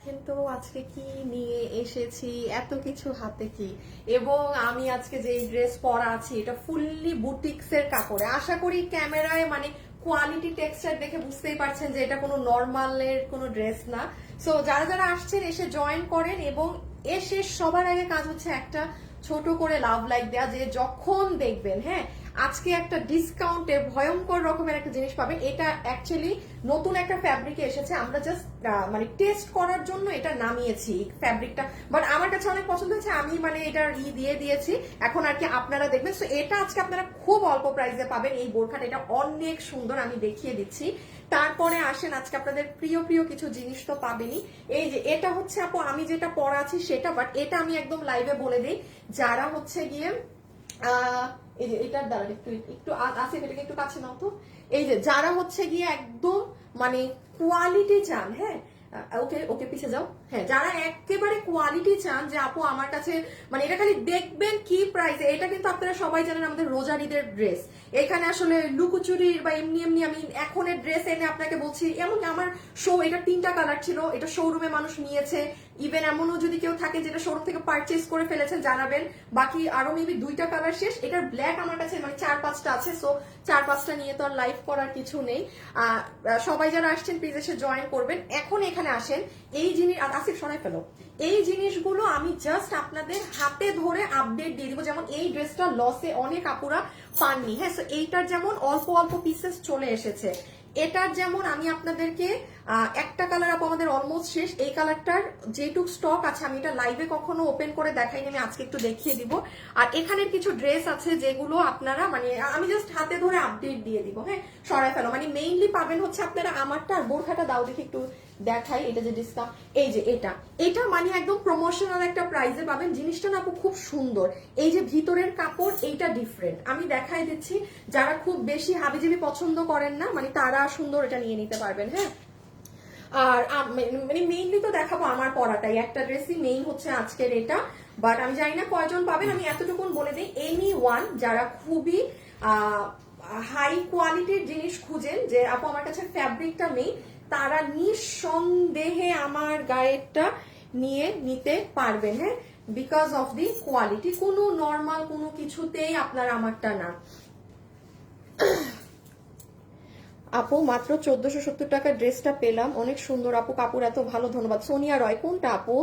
দেখেন তো আজকে কি নিয়ে এসেছি, এত কিছু হাতে কি। এবং আমি আজকে যে ড্রেস পরা আছি এটা ফুললি বুটিক্স এর কাপড়ে। আশা করি ক্যামেরায় মানে কোয়ালিটি টেক্সচার দেখে বুঝতেই পারছেন যে এটা কোনো নর্মালের কোনো ড্রেস না। সো যারা যারা আসছেন এসে জয়েন করেন, এবং এসে সবার আগে কাজ হচ্ছে একটা ছোট করে লাভ লাইক দেয়া, যে যখন দেখবেন হ্যাঁ আজকে একটা ডিসকাউন্টে ভয়ঙ্কর রকমের একটা জিনিস পাবেন। এটা অ্যাকচুয়ালি নতুন একটা ফ্যাব্রিকে এসেছে, আমরা জাস্ট মানে টেস্ট করার জন্য এটা নামিয়েছি ফ্যাব্রিকটা, বাট আমার কাছে অনেক পছন্দ হয়েছে, আমি মানে এটার দিয়ে দিয়েছি। এখন আর কি আপনারা দেখবেন। সো এটা আজকে আপনারা খুব অল্প প্রাইসে পাবেন এই বোরখাটা, এটা অনেক সুন্দর, আমি দেখিয়ে দিচ্ছি। তারপরে আসেন আজকে আপনাদের প্রিয় প্রিয় কিছু জিনিস তো পাবেনই। এই যে এটা হচ্ছে আপু আমি যেটা পরা আছি সেটা, বাট এটা আমি একদম লাইভে বলে দিই, যারা হচ্ছে গিয়ে এই যে এটার দ্বারা একটু একটু আছে, এটাকে একটু কাছে নাও তো। এই যে যারা হচ্ছে গিয়ে একদম মানে কোয়ালিটি চান, হ্যাঁ ওকে ওকে পিছিয়ে যাও, হ্যাঁ যারা একেবারে কোয়ালিটি চান যে আপু আমার কাছে মানে এটা খালি দেখবেন কি প্রাইসে। এটা কিন্তু আপনারা সবাই জানেন আমাদের রোজার ঈদের ড্রেস, এখানে আসলে লুকোচুরির বা এমনি এমনি আমি এখনের ড্রেস এনে আপনাকে বলছি। এমন আমার শো এটা 3টা কালার ছিল, এটা শোরুমে মানুষ নিয়েছে। ইভেন এমনও যদি কেউ থাকে যেটা শোরুম থেকে পারচেজ করে ফেলেছেন জানাবেন, বাকি আরো মেবি 2টা কালার শেষ। এটার ব্ল্যাক আমার কাছে মানে 4-5টা আছে, সো 4-5টা নিয়ে তো আর লাইভ করার কিছু নেই। সবাই যারা আসছেন প্লিজ এসে জয়েন করবেন। এখন এখানে আসেন, এই জিনিস আসিফ সরাই ফেলো, এই জিনিসগুলো আমি জাস্ট আপনাদের হাতে ধরে আপডেট দিয়ে দিব। যেমন এই ড্রেসটা লসে অনেক আপুরা পাননি, হ্যাঁ এইটার যেমন অল্প অল্প পিসেস চলে এসেছে। এটার যেমন আমি আপনাদেরকে একটা কালার আপু আমাদের অলমোস্ট শেষ, এই কালারটার যেটুক স্টক আছে আমি এটা লাইভে কখনো ওপেন করে দেখাইনি, আমি আজকে একটু দেখিয়ে দিব। আর এখানের কিছু ড্রেস আছে যেগুলো আপনারা মানে আমি জাস্ট হাতে ধরে আপডেট দিয়ে দিব, হ্যাঁ সরাই ফেলো। মানে মেইনলি পাবেন হচ্ছে আপনারা আমারটা। আর বোরখাটা দাও দেখি একটু দেখাই, এটা যে ডিসকাউন্ট, এই যে এটা মানে একদম প্রমোশনাল একটা প্রাইসে পাবেন। জিনিসটা না আপু খুব সুন্দর, এই যে ভিতরের কাপড় এইটা ডিফারেন্ট, আমি দেখাই দিচ্ছি। যারা খুব বেশি হাবিজাবি পছন্দ করেন না মানে তারা সুন্দর এটা নিয়ে নিতে পারবেন, হ্যাঁ। আর মানে মেইনলি তো দেখাবো আমার পরাটাই, একটা ড্রেসই মেইন হচ্ছে আজকের এটা। বাট আমি জানি না কয়জন পাবেন, আমি এতটুকুন বলে দিই, এনি ওয়ান যারা খুবই হাই কোয়ালিটির জিনিস খুঁজেন যে আপু আমার কাছে ফ্যাব্রিকটা নেই, তারা নিঃসন্দেহে আমার গায়েরটা নিয়ে নিতে পারবেন, হ্যাঁ বিকজ অফ দি কোয়ালিটি। কোনো নর্মাল কোনো কিছুতেই আপনার আমারটা না। আপু মাত্র 1470 টাকার ড্রেসটা পেলাম, অনেক সুন্দর আপু, কাপড় এত ভালো, ধন্যবাদ। সোনিয়া রয়, কোনটা আপু?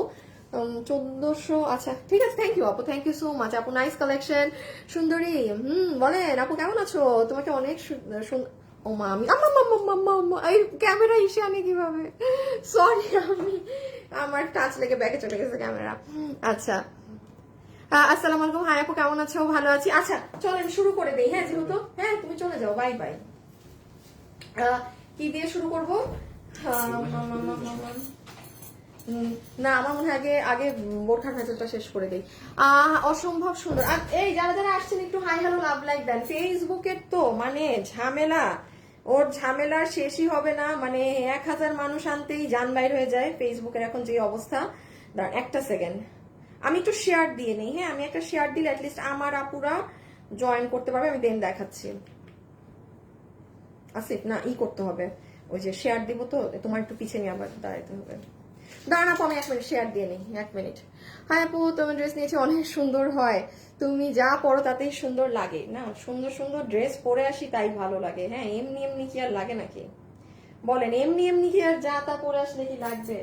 1400, আচ্ছা ঠিক আছে, থ্যাংক ইউ আপু, থ্যাংক ইউ সো মাচ আপু, নাইস কালেকশন সুন্দরী। বলেন আপু কেমন আছো? তোমাকে অনেক ও মা আমি এই ক্যামেরা ইসে আনে কিভাবে, সরি আমি আমার টাচ লেগে ব্যাগে চলে গেছে ক্যামেরা। আচ্ছা আসসালামু আলাইকুম, হাই আপু কেমন আছো? ভালো আছি। আচ্ছা চলেন শুরু করে দেই, হ্যাঁ যেহেতু হ্যাঁ তুমি চলে যাও, বাই বাই। কি দিয়ে শুরু করব? না আমার মনে হয় আগে আগে বোরখার ভেতরটা শেষ করে দেই। অসম্ভব সুন্দর। আর এই যারা যারা আসছেন একটু হাই হ্যালো লাভ লাইক দেন। ফেসবুকের তো মানে ঝামেলা, ওর ঝামেলার শেষই হবে না, মানে 1000 মানুষ আনতেই জান বাইর হয়ে যায় ফেসবুকের এখন যে অবস্থা। দাঁড়ান একটা সেকেন্ড, আমি একটু শেয়ার দিয়ে নেই, হ্যাঁ আমি একটা শেয়ার দিলে অ্যাটলিস্ট আমার আপুরা জয়েন করতে পারবে। আমি দেন দেখাচ্ছি। আসিফ না করতে হবে, ওই যে শেয়ার দিব তো তোমার একটু পিছিয়ে নিয়ে আবার দাঁড়াইতে হবে। দাঁড়ান আপু আমি 1 মিনিট শেয়ার দিয়ে নিই, 1 মিনিট। হ্যাঁ আপু তোমার ড্রেস নিয়েছি, অনেক সুন্দর হয়, তুমি যা পরো তাতেই সুন্দর লাগে। না সুন্দর সুন্দর ড্রেস পরে আসি তাই ভালো লাগে, হ্যাঁ এমনি এমনি কি আর লাগে নাকি বলেন? এমনি এমনি কি আর যা তা পরে আসলে কি লাগবে?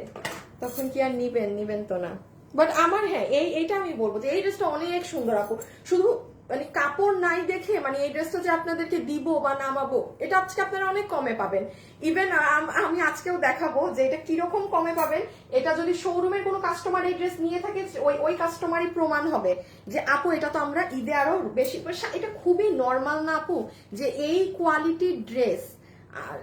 তখন কি আর নিবেন তো না। বাট আমার হ্যাঁ এইটা আমি বলবো যে এই ড্রেসটা অনেক সুন্দর আপু। শুধু মানে কাপড় নাই দেখে মানে এই ড্রেসটা যে আপনাদেরকে দিব বা নামাবো এটা আজকে আপনারা অনেক কমে পাবেন। ইভেন আমি আজকেও দেখাবো যে এটা কিরকম কমে পাবেন। এটা যদি শোরুমের কোনো কাস্টমার এই ড্রেস নিয়ে থাকে ওই কাস্টমারই প্রমাণ হবে যে আপু এটা তো আমরা ঈদে আরো বেশি। এটা খুবই নর্মাল না আপু যে এই কোয়ালিটির ড্রেস, আর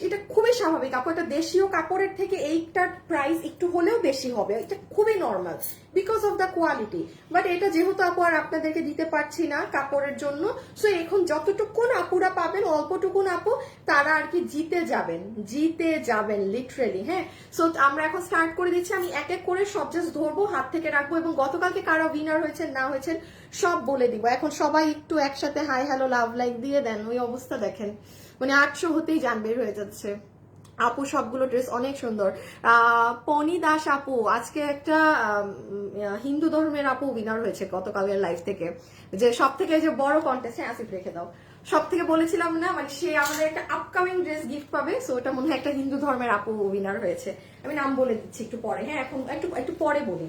এটা খুবই স্বাভাবিক আপু। একটা দেশীয় কাপড়ের থেকে এইটার প্রাইস একটু হলেও বেশি হবে, এটা খুবই normal because of the quality. But এটা যেহেতু আপু আর আপনাদেরকে দিতে পারছি না কাপড়ের জন্য, সো এখন যতটুকুন আপুরা পাবেন অল্পটুকুন আপু তারা আর কি জিতে যাবেন লিটারেলি, হ্যাঁ। সো আমরা এখন স্টার্ট করে দিচ্ছি, আমি এক এক করে সব জাস্ট ধরবো, হাত থেকে রাখবো, এবং গতকালকে কারা উইনার হয়েছেন না হয়েছেন সব বলে দিব। এখন সবাই একটু একসাথে হাই হ্যালো লাভ লাইক দিয়ে দেন, ওই অবস্থা দেখেন মানে 800 হতেই জান বের হয়ে যাচ্ছে। আপু সবগুলো ড্রেস অনেক সুন্দর। পনি দাস আপু আজকে একটা হিন্দু ধর্মের আপু উইনার হয়েছে গতকালের লাইভ থেকে, যে সব থেকে যে বড় কন্টেস্ট। হ্যাঁ আসিফ রেখে দাও। সব থেকে বলেছিলাম না, মানে সে আমাদের একটা আপকামিং ড্রেস গিফট পাবে, সো এটা মনে হয় একটা হিন্দু ধর্মের আপু উইনার হয়েছে। আমি নাম বলে দিচ্ছি একটু পরে, হ্যাঁ এখন একটু পরে বলি।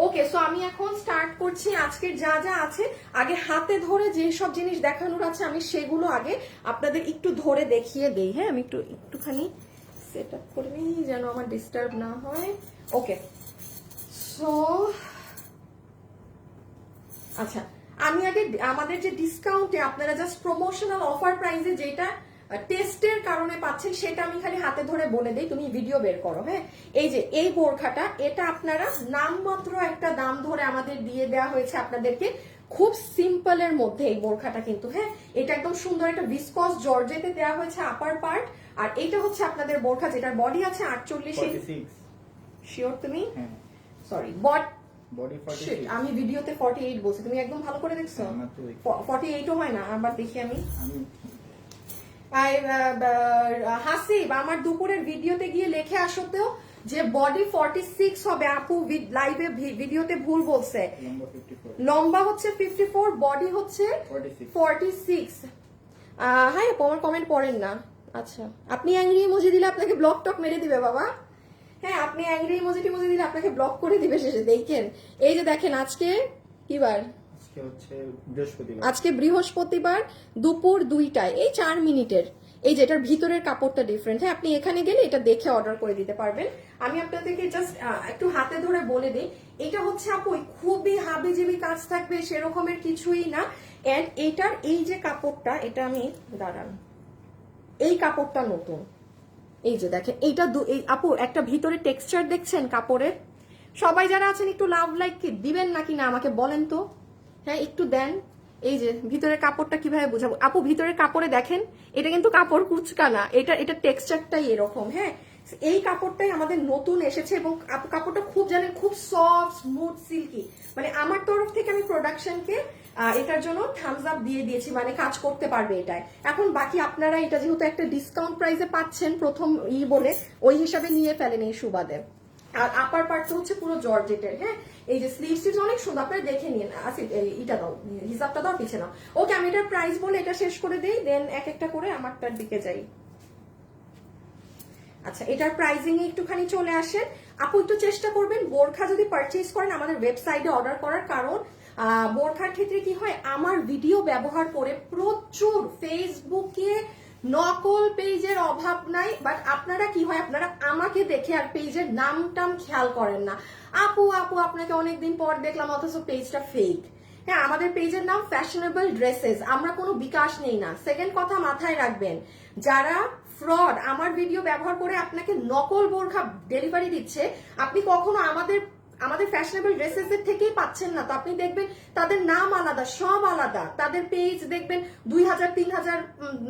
ওকে, সো আমি এখন স্টার্ট করছি আজকের যা যা আছে। আগে হাতে ধরে যে সব জিনিস দেখানোর আছে আমি সেগুলো আগে আপনাদের একটু ধরে দেখিয়ে দেই। হ্যাঁ আমি একটুখানি সেট আপ করে নিই যেন আমার ডিস্টার্ব না হয়। ওকে, সো আচ্ছা আমি আগে আমাদের যে ডিসকাউন্টে আপনারা জাস্ট প্রমোশনাল অফার প্রাইসে যেটা টেস্টের কারণে পাচ্ছেন সেটা আমি খালি হাতে ধরে বলে দেই, তুমি ভিডিও বের করো। হ্যাঁ এই যে এই বোরখাটা, এটা আপনারা নামমাত্র একটা দাম ধরে আমাদের দিয়ে দেওয়া হয়েছে আপনাদেরকে, খুব সিম্পলের মধ্যে এই বোরখাটা কিন্তু। হ্যাঁ এটা একদম সুন্দর একটা ভিসকস জর্জেতে দেওয়া হয়েছে আপার পার্ট, আর এটা হচ্ছে আপনাদের বোরখা যেটার বডি আছে 48। শিওর তুমি? Sorry body 46। আমি ভিডিওতে 48 বলছি, তুমি একদম ভালো করে দেখছো? 48ও হয় না, আবার দেখি আমি। হাসিব আমার দুপুরের ভিডিওতে গিয়ে লিখে আসো তো যে বডি 46 হবে। আপু লাইভে ভিডিওতে ভুল বলছে, লম্বা হচ্ছে 54, বডি হচ্ছে 46। হ্যাঁ আপু আমার কমেন্ট পড়েন না। আচ্ছা আপনি অ্যাংরি ইমোজি দিলে আপনাকে ব্লক টক মেরে দিবে বাবা। হ্যাঁ আপনি অ্যাংরি ইমোজি দিলে আপনাকে ব্লক করে দিবে শেষে। দেখেন এই যে দেখেন আজকে কি বার? আজকে বৃহস্পতিবার দুপুর 2টায়, এই 4 মিনিটের। এই যে এটার ভিতরের কাপড়টা ডিফারেন্ট। হ্যাঁ আপনি এখানে গেলে এটা দেখে অর্ডার করে দিতে পারবেন। আমি আপনাদেরকে জাস্ট একটু হাতে ধরে বলে দিই, এটা হচ্ছে আপু খুবই হাবিজিবি কাজ থাকবে সেরকমের কিছুই না। এন্ড এটার এই যে কাপড়টা, এটা আমি দাঁড়ান, এই কাপড়টা নতুন। এই যে দেখেন এইটা আপু একটা ভিতরে টেক্সচার দেখছেন কাপড়ের? সবাই যারা আছেন একটু লাভ লাইক কি দিবেন নাকি না আমাকে বলেন তো। হ্যাঁ একটু দেন। এই যে ভিতরের কাপড়টা কিভাবে বুঝাবো আপু, ভিতরের কাপড়ে দেখেন এটা কিন্তু কাপড় কুচকা না, এটা টেক্সচারটাই এরকম। হ্যাঁ এই কাপড়টাই আমাদের নতুন এসেছে এবং কাপড়টা খুব জানেন খুব সফট স্মুথ সিল্কি। মানে আমার তরফ থেকে আমি প্রোডাকশনকে এটার জন্য থামস আপ দিয়ে দিয়েছি, মানে কাজ করতে পারবে এটাই। এখন বাকি আপনারা এটা যেহেতু একটা ডিসকাউন্ট প্রাইসে পাচ্ছেন প্রথম বলে ওই হিসাবে নিয়ে ফেলেন এই সুবাদে। আর আপার পার্টটা হচ্ছে পুরো জর্জেটের। হ্যাঁ এই যে স্লিভস অনেক সুন্দর, আপনারা দেখে নিন। এটা দাও, হিসাবটা দাও পিছে নাও। ওকে আমি এটার প্রাইস বলে এটা শেষ করে দিই, দেন এক একটা করে আমারটার দিকে যাই। আচ্ছা এটার প্রাইসিং এ একটুখানি চলে আসেন আপু, একটু চেষ্টা করবেন বোরখা যদি পারচেজ করেন আমাদের ওয়েবসাইটে অর্ডার করার। কারণ বোরখার ক্ষেত্রে কি হয়, আমার ভিডিও ব্যবহার করে প্রচুর ফেসবুকে নকল পেজের অভাব নাই, বাট আপনারা কি হয় আপনারা আমাকে দেখে আর পেজের নাম টাম খেয়াল করেন না। আপু আপনাকে অনেকদিন পর দেখলাম অথচ পেজটা ফেক। হ্যাঁ আমাদের পেজের নাম ফ্যাশনেবল ড্রেসেস, আমরা কোনো বিকাশ নেই না। সেকেন্ড কথা মাথায় রাখবেন, যারা ফ্রড আমার ভিডিও ব্যবহার করে আপনাকে নকল বোরখা ডেলিভারি দিচ্ছে, আপনি কখনো আমাদের ফ্যাশনেবল ড্রেসেস এর থেকেই পাচ্ছেন না। তো আপনি দেখবেন তাদের নাম আলাদা, সব আলাদা, তাদের পেজ দেখবেন 2000 3000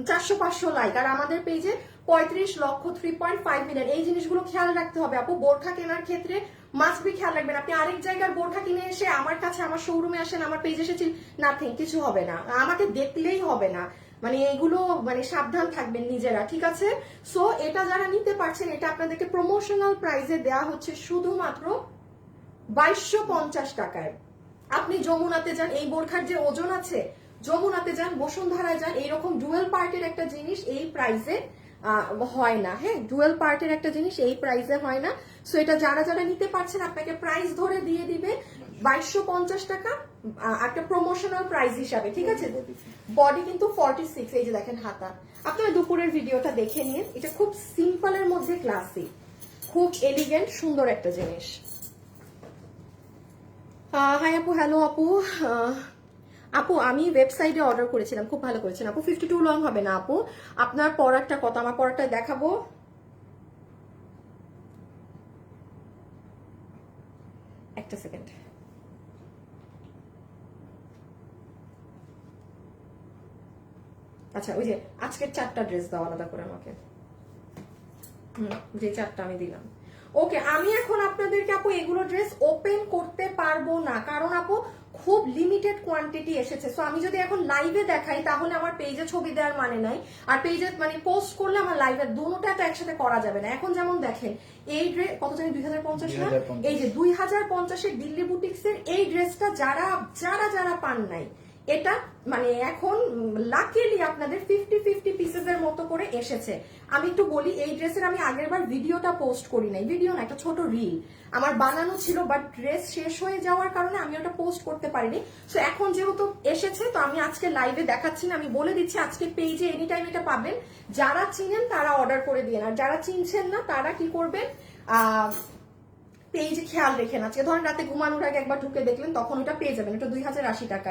400 500 লাইক, আর আমাদের পেজে 35 লক্ষ 3.5 মিলিয়ন। এই জিনিসগুলো খেয়াল রাখতে হবে আপু, বোরখা কেনার ক্ষেত্রে মাস্ট বি খেয়াল রাখবেন। আপনি আরেক জায়গার বোরখা কিনে এসে আমার কাছে আমার শোরুমে আসেন, আমার পেজে এসেছি, নাথিং, কিছু হবে না, আমাকে দেখলেই হবে না। মানে এগুলো মানে সাবধান থাকবেন নিজেরা, ঠিক আছে? সো এটা যারা নিতে পারছেন, এটা আপনাদেরকে প্রমোশনাল প্রাইসে দেওয়া হচ্ছে শুধুমাত্র 2250 টাকায়। আপনি যমুনাতে যান, এই বোরখার যে ওজন আছে, যমুনাতে যান, বসুন্ধরায় যান, এইরকম ডুয়েল পার্টের একটা জিনিস এই প্রাইসে হয় না। হ্যাঁ ডুয়েল পার্টের একটা জিনিস এই প্রাইসে হয় না। সো এটা যারা যারা নিতে পারছেন আপনাকে প্রাইস ধরে দিয়ে দিবে 2250 টাকা একটা প্রমোশনাল প্রাইস হিসাবে, ঠিক আছে? বডি কিন্তু 46। এই যে দেখেন হাতা, আপনারা দুপুরের ভিডিওটা দেখে নিন। এটা খুব সিম্পলের মধ্যে ক্লাসি, খুব এলিগেন্ট সুন্দর একটা জিনিস। হাই আপু, হ্যালো আপু। আপু আমি ওয়েবসাইটে অর্ডার করেছিলাম, খুব ভালো করেছেন আপু। 52 লং হবে না আপু, আপনার পরারটা কত, আমার পরারটা দেখাবো। একটা সেকেন্ড। আচ্ছা ওই যে আজকের 4টা ড্রেস দাও আলাদা করে আমাকে, যে 4টা আমি দিলাম। ওকে আমি এখন আপনাদেরকে আপু এগুলো ড্রেস ওপেন করতে পারবো না, কারণ আপু খুব লিমিটেড কোয়ান্টিটি এসেছে। সো আমি যদি এখন লাইভে দেখাই তাহলে আমার পেজে ছবি দেওয়ার মানে নাই, আর পেজে মানে পোস্ট করলে আমার লাইভে দুটোটা তো একসাথে করা যাবে না। এখন যেমন দেখেন এই ড্রেস কত জানি 2050 না, এই যে 2050-এর দিল্লি বুটিক্সের এই ড্রেসটা যারা যারা যারা পান নাই, এটা মানে এখন লাকিলি আপনাদের 50-50 পিসেসের মতো করে এসেছে। আমি একটু বলি, এই ড্রেসের আমি আগেরবার ভিডিওটা পোস্ট করি নাই, ভিডিও না একটা ছোট রিল আমার বানানো ছিল, বাট ড্রেস শেষ হয়ে যাওয়ার কারণে আমি ওটা পোস্ট করতে পারিনি। সো এখন যেহেতু এসেছে তো আমি আজকে লাইভে দেখাচ্ছি না, আমি বলে দিচ্ছি আজকে পেজে এনি টাইম এটা পাবেন। যারা চিনেন তারা অর্ডার করে দিয়ে, আর যারা চিনছেন না তারা কি করবেন, পেজে খেয়াল রেখেন। আজকে ধরেন রাতে ঘুমানোর আগে একবার ঢুকে দেখলেন, তখন ওটা পেয়ে যাবেন। এটা 2080 টাকা,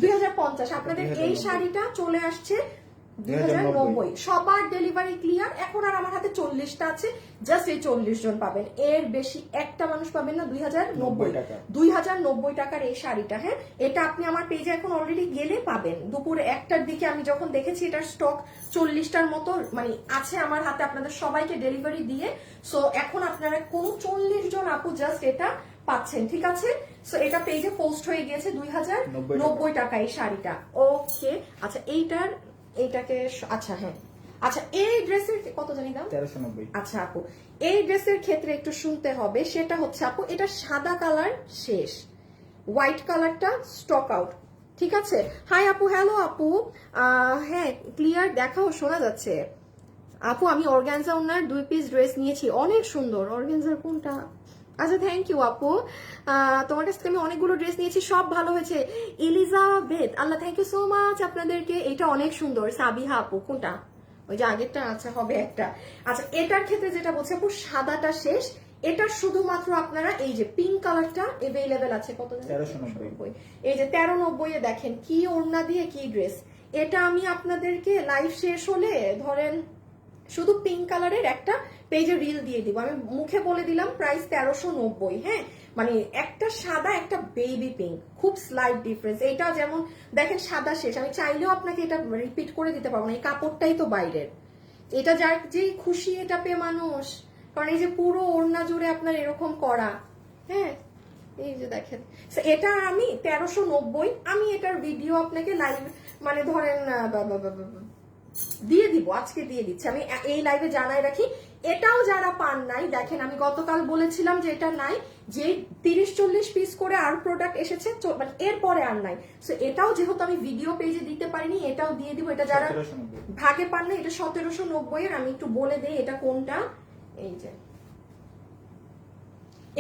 2050। আপনাদের এই শাড়িটা চলে আসছে 2090। সবার ডেলিভারি ক্লিয়ার। এখন আর আমার হাতে 40টা আছে, জাস্ট এই 40 জন পাবেন, এর বেশি একটা মানুষ পাবেন না। 2090 টাকার এই শাড়িটা। হ্যাঁ, এটা আপনি আমার পেজে এখন অলরেডি গেলে পাবেন। দুপুর 1টার দিকে আমি যখন দেখেছি এটার স্টক 40টার মতো মানে আছে আমার হাতে, আপনাদের সবাইকে ডেলিভারি দিয়ে। সো এখন আপনারা কোন 40 জন আপু জাস্ট এটা পাচ্ছেন, ঠিক আছে? সো এটা পেজে পোস্ট হয়ে গিয়েছে 2090 টাকা এই শাড়িটা। ওকে, আচ্ছা এইটাকে আচ্ছা হ্যাঁ, আচ্ছা এই ড্রেসের কত জানি দাম? 1390। আচ্ছা আপু, এই ড্রেসের ক্ষেত্রে একটু শুনতে হবে, সেটা হচ্ছে আপু এটা সাদা কালার শেষ, হোয়াইট কালারটা স্টক আউট, ঠিক আছে? হাই আপু, হ্যালো আপু, হ্যাঁ ক্লিয়ার দেখাও, শোনা যাচ্ছে আপু। আমি অর্গানজা ওনার 2 পিস ড্রেস নিয়েছি, অনেক সুন্দর। অর্গানজার কোনটা? আচ্ছা থ্যাংক ইউ আপু, তোমার কাছ থেকে আমি অনেকগুলো ড্রেস নিয়েছি, সব ভালো হয়েছে। এলিজাবেথ, আল্লাহ থ্যাংক ইউ সো মাচ আপনাদেরকে। এটা অনেক সুন্দর। সাবিহা আপু কোনটা? ওই যে আগেরটা, আচ্ছা হবে একটা। আচ্ছা এটার ক্ষেত্রে যেটা বলছে আপু, সাদাটা শেষ, এটা শুধুমাত্র আপনারা এই যে পিঙ্ক কালারটা এভেইলেবল আছে। কত? 1390। এই যে 1390-এ দেখেন কি ওড়না দিয়ে কি ড্রেস। এটা আমি আপনাদেরকে লাইভ শেষ হলে ধরেন শুধু পিঙ্ক কালারের একটা পেজে রিল দিয়ে দিব, আমি মুখে বলে দিলাম প্রাইস 1390। হ্যাঁ, মানে একটা সাদা একটা বেবি পিঙ্ক, খুব স্লাইট ডিফারেন্স। এটা যেমন দেখেন সাদা শেষ, আমি চাইলেও আপনাকে এটা রিপিট করে দিতে পারবো না, এই কাপড়টাই তো বাইরের। এটা যার যেই খুশি এটা পেয়ে মানুষ, কারণ এই যে পুরো ওড়না জুড়ে আপনার এরকম করা। হ্যাঁ, এই যে দেখেন এটা আমি 1390, আমি এটার ভিডিও আপনাকে লাইভ মানে ধরেন দিয়ে দিব, আজকে দিয়ে দিচ্ছি আমি এই লাইভে জানাই রাখি। এটাও যারা পান নাই, দেখেন আমি গতকাল বলেছিলাম যে এটা নাই, যে 30-40 পিস করে আর প্রোডাক্ট এসেছে, মানে এরপরে আর নাই। সো এটাও যেহেতু আমি ভিডিও পেজে দিতে পারিনি, এটাও দিয়ে দিব। এটা যারা ভাগে পান না, এটা 1790-এর। আমি একটু বলে দেই এটা কোনটা। এই যে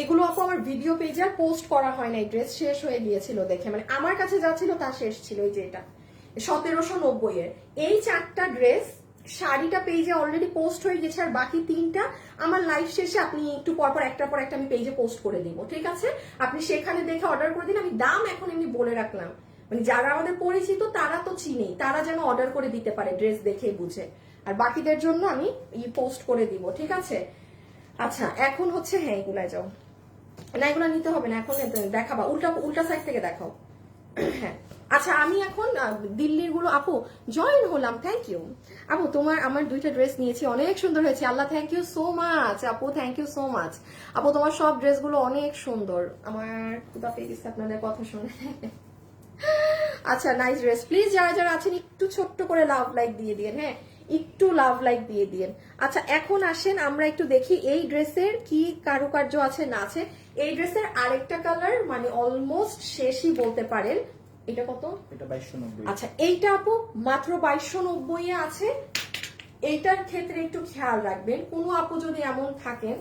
এগুলো আপু আমার ভিডিও পেজে আর পোস্ট করা হয় না, ড্রেস শেষ হয়ে গিয়েছিল দেখে, মানে আমার কাছে যা ছিল তা শেষ ছিল। এই যে এটা 1790-এর এই 4টা ড্রেস, শাড়িটা পেজে অলরেডি পোস্ট হয়ে গেছে, আর বাকি 3টা আমার লাইভ শেষে আপনি একটু পরপর একটার পর একটা আমি পেজে পোস্ট করে দিব, ঠিক আছে? আপনি সেখানে দেখে অর্ডার করে দিন। আমি দাম এখন এমনি বলে রাখলাম, মানে যারা আমাদের পরিচিত তারা তো চিনেই, তারা যেন অর্ডার করে দিতে পারে ড্রেস দেখে বুঝে, আর বাকিদের জন্য আমি পোস্ট করে দিব, ঠিক আছে? আচ্ছা এখন হচ্ছে হ্যাঁ এগুলাই যাও না, এগুলো নিতে হবে না এখন, দেখাবা উল্টা সাইড থেকে দেখাও। হ্যাঁ আচ্ছা, আমি এখন দিল্লির গুলো আপু জয়েন হলাম, থ্যাংক ইউ আপু। আমার 2টা ড্রেস নিয়েছি, অনেক সুন্দর হয়েছে, আল্লাহ থ্যাংক ইউ সো মাচ আপু, থ্যাংক ইউ সো মাচ আপু। তোমার সব ড্রেসগুলো অনেক সুন্দর, আমার ক্ষুধা পেয়ে গেছে আপনাদের কথা শুনে। আচ্ছা নাইস ড্রেস। প্লিজ যারা যারা আছেন একটু ছোট্ট করে লাভ লাইক দিয়ে দিন, হ্যাঁ একটু লাভ লাইক দিয়ে দিন। আচ্ছা এখন আসেন আমরা একটু দেখি এই ড্রেসের কি কারুকার্য আছে না আছে। এই ড্রেসের আরেকটা কালার মানে অলমোস্ট শেষই বলতে পারেন। এটা কত? এটা 2290। আচ্ছা এইটা আপু মাত্র 2290 এ আছে। এইটার ক্ষেত্রে একটু খেয়াল রাখবেন, কোনো আপু যদি এমন থাকেন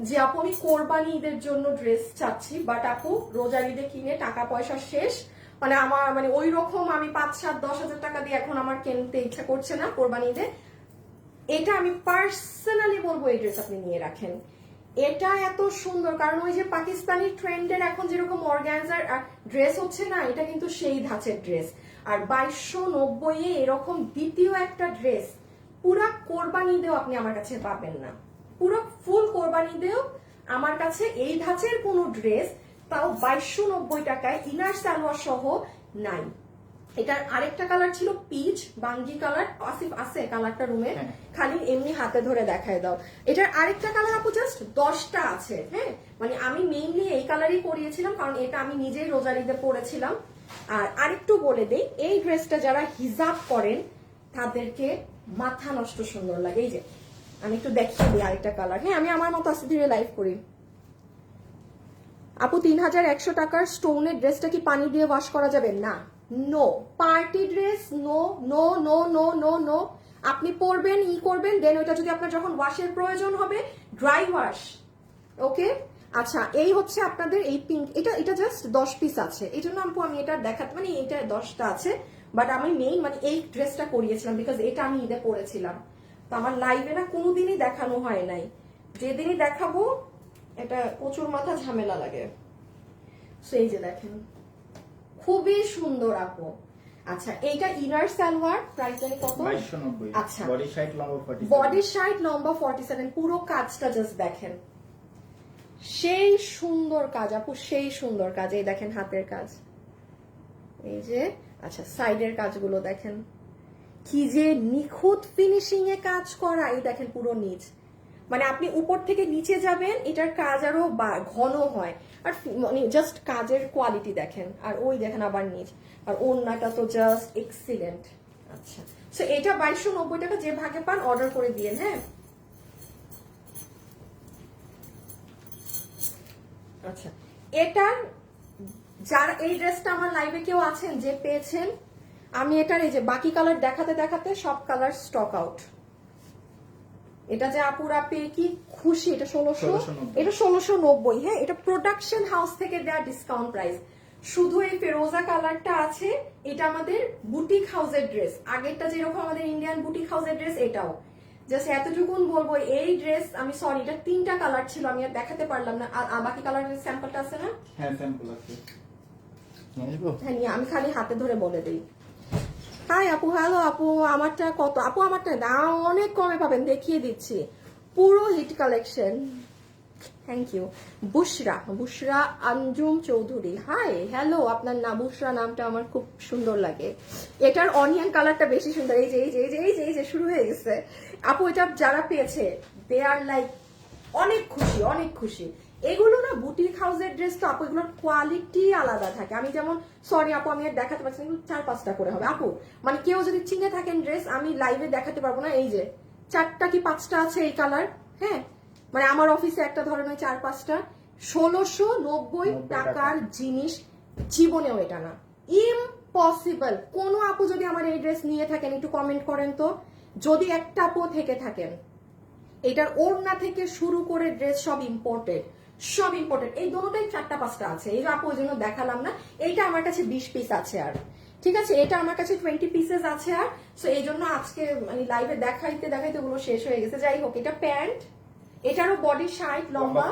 যে আপু আমি কোরবানি ঈদের জন্য ড্রেস চাচ্ছি, বাট আপু রোজার ঈদে কিনে টাকা পয়সা শেষ, মানে আমার মানে ওই রকম আমি 5-7-10 হাজার টাকা দিয়ে এখন আমার কিনতে ইচ্ছা করছে না কোরবানি ঈদে, এটা আমি পার্সোনালি বলবো এই ড্রেস আপনি নিয়ে রাখেন। এটা এত সুন্দর, কারণ ওই যে পাকিস্তানি ট্রেন্ডের এখন যেরকম অর্গানজার ড্রেস হচ্ছে না, এটা কিন্তু সেই ধাঁচের ড্রেস। আর 2290 এ এরকম দ্বিতীয় একটা ড্রেস পুরা কোরবানি ঈদেও আপনি আমার কাছে পাবেন না, পুরো ফুল কোরবানি ঈদেও আমার কাছে এই ধাঁচের কোনো ড্রেস তাও 2290 টাকায় ইনার সালোয়ার সহ নাই। এটার আরেকটা কালার ছিল পিচ বাঙ্গি কালার। আসিফ আছে কালারটা রুমে, হ্যাঁ। খালি এমনি হাতে ধরে দেখায় দাও। এটার আরেকটা কালার আপু জাস্ট 10টা আছে। হ্যাঁ, মানে আমি মেইনলি এই কালারই পরিয়েছিলাম কারণ এটা আমি নিজেই রোজারিতে পরেছিলাম। আর আরেকটু বলে দেই, এই ড্রেসটা যারা হিজাব করেন তাদেরকে মাথা নষ্ট সুন্দর লাগে। এই যে আমি একটু দেখিয়ে দিই আরেকটা কালার। হ্যাঁ, আমি আমার মতো আস্তে ধীরে লাইভ করি। আপু 3100 টাকার স্টোনের ড্রেসটা কি পানি দিয়ে ওয়াশ করা যাবে? না, no. Party dress no no no no no no. আপনি পরবেন, করবেন, দেন ওইটা যদি আপনার যখন ওয়াশের প্রয়োজন হবে ড্রাই ওয়াশ। ওকে, আচ্ছা এই হচ্ছে আপনাদের এই পিঙ্ক। এটা জাস্ট 10 পিস আছে, এই জন্য আমি এটা দেখাতে, মানে এটা 10টা আছে, বাট আমি মেইন মানে এই ড্রেসটা করিয়েছিলাম বিকজ এটা আমি ঈদে পরেছিলাম। তো আমার লাইভে না কোনোদিনই দেখানো হয় নাই, যেদিনই দেখাবো এটা প্রচুর মাথা ঝামেলা লাগে। সো এই যে দেখেন খুবই সুন্দর আপু। আচ্ছা এইটা ইনার সালোয়ার, প্রাইস জানি কত? 2290। আচ্ছা, বডি সাইড লম্বা 47। বডি সাইড লম্বা 47। পুরো কাজটা জাস্ট দেখেন, সেই সুন্দর কাজ আপু, সেই সুন্দর কাজ। এই দেখেন হাতের কাজ, এই যে আচ্ছা সাইডের কাজগুলো দেখেন কি যে নিখুঁত ফিনিশিং এ কাজ করা। এই দেখেন পুরো নিচ, মানে আপনি উপর থেকে নিচে যাবেন এটার কাজ আরো ঘন হয়। আর মানে জাস্ট কাজের কোয়ালিটি দেখেন। আর ওই দেখেন আবার নিচ, আর ওড়নাটা তো জাস্ট এক্সিলেন্ট। আচ্ছা, সো এটা 2290 টাকা, যে ভাগে পান অর্ডার করে দিয়েন। হ্যাঁ, আচ্ছা এটার যার এই ড্রেসটা আমার লাইভে কেউ আছেন যে পেয়েছেন, আমি এটার এই যে বাকি কালার দেখাতে দেখাতে সব কালার স্টক আউট। এটা যে আপুরা পেয়ে কি খুশি। এটা 1690, এটা 1690। হ্যাঁ, এটা প্রোডাকশন হাউস থেকে দেওয়া ডিসকাউন্ট প্রাইস। শুধু এই ফেরোজা কালারটা আছে, এটা আমাদের বুটিক হাউসের ড্রেস। আগেরটা যেরকম আমাদের ইন্ডিয়ান বুটিক হাউসের ড্রেস, এটাও জাস্ট এতটুকুন বলবো। এই ড্রেস আমি সরি, এটা 3টা কালার ছিল, আমি আর দেখাতে পারলাম না। আর বাকি কালারের স্যাম্পলটা আছে না? হ্যাঁ, স্যাম্পল আছে। হ্যাঁ, নিয়ে আমি খালি হাতে ধরে বলে দিই। হাই আপু, হ্যালো আপু, আমারটা কত? আপু আমারটা দাম অনেক কমে পাবেন, দেখিয়ে দিচ্ছি। পুরো hit collection. Thank you. Bushra Anjum Chowdhury, hi hello. আপনার না বুশরা নামটা আমার খুব সুন্দর লাগে। এটার অনিয়ন কালারটা বেশি সুন্দর। এই যে এই যে এই যে এই যে এই যে শুরু হয়ে গেছে আপু। এটা যারা পেয়েছে দে আর লাইক অনেক খুশি, অনেক খুশি। এগুলো না বুটিক হাউসের ড্রেস, তো আপু এগুলোর কোয়ালিটি আলাদা থাকে। আমি যেমন সরি আপু, আমি আর দেখাতে পারছি না, 4-5টা করে হবে আপু। মানে কেউ যদি চিনে থাকেন ড্রেস, আমি লাইভে দেখাতে পারবো না। এই যে 4টা কি 5টা আছে এই কালার। হ্যাঁ, মানে আমার অফিসে একটা ধরনের 4-5টা। 1690 টাকার জিনিস জীবনেও এটা না, ইম্পসিবল। কোন আপু যদি আমার এই ড্রেস নিয়ে থাকেন একটু কমেন্ট করেন তো, যদি একটা আপু থেকে থাকেন। এটার ওড়না থেকে শুরু করে ড্রেস সব ইম্পোর্টেড, সব ইম্পোর্টেড। এই দুটোটাই 4টা-5টা আছে। এই আপু ওই জন্য দেখালাম না। এইটা আমার কাছে 20 পিস আছে আর, ঠিক আছে, এটা আমার কাছে 20 পিসেস আছে আর। সো এই জন্য আজকে মানে লাইভে দেখাইতে দেখাইতে ওগুলো শেষ হয়ে গেছে। যাই হোক, এটা প্যান্ট, এটারও বডি সাইড লম্বা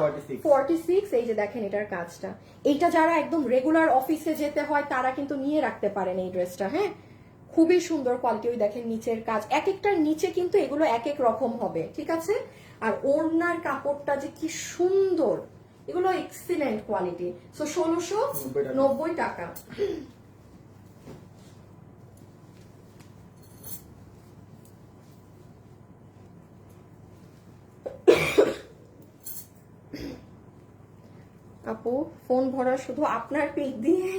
46। এই যে দেখেন এটার কাজটা। এইটা যারা একদম রেগুলার অফিসে যেতে হয় তারা কিন্তু নিয়ে রাখতে পারেন এই ড্রেসটা। হ্যাঁ, খুবই সুন্দর কোয়ালিটি। ওই দেখেন নিচের কাজ, এক একটার নিচে কিন্তু এগুলো এক এক রকম হবে, ঠিক আছে। আর ওড়নার কাপড়টা যে কি সুন্দর, এগুলো এক্সিলেন্ট কোয়ালিটি। সো 1690 টাকা। আপু ফোন ভরা শুধু আপনার পিক দিয়ে,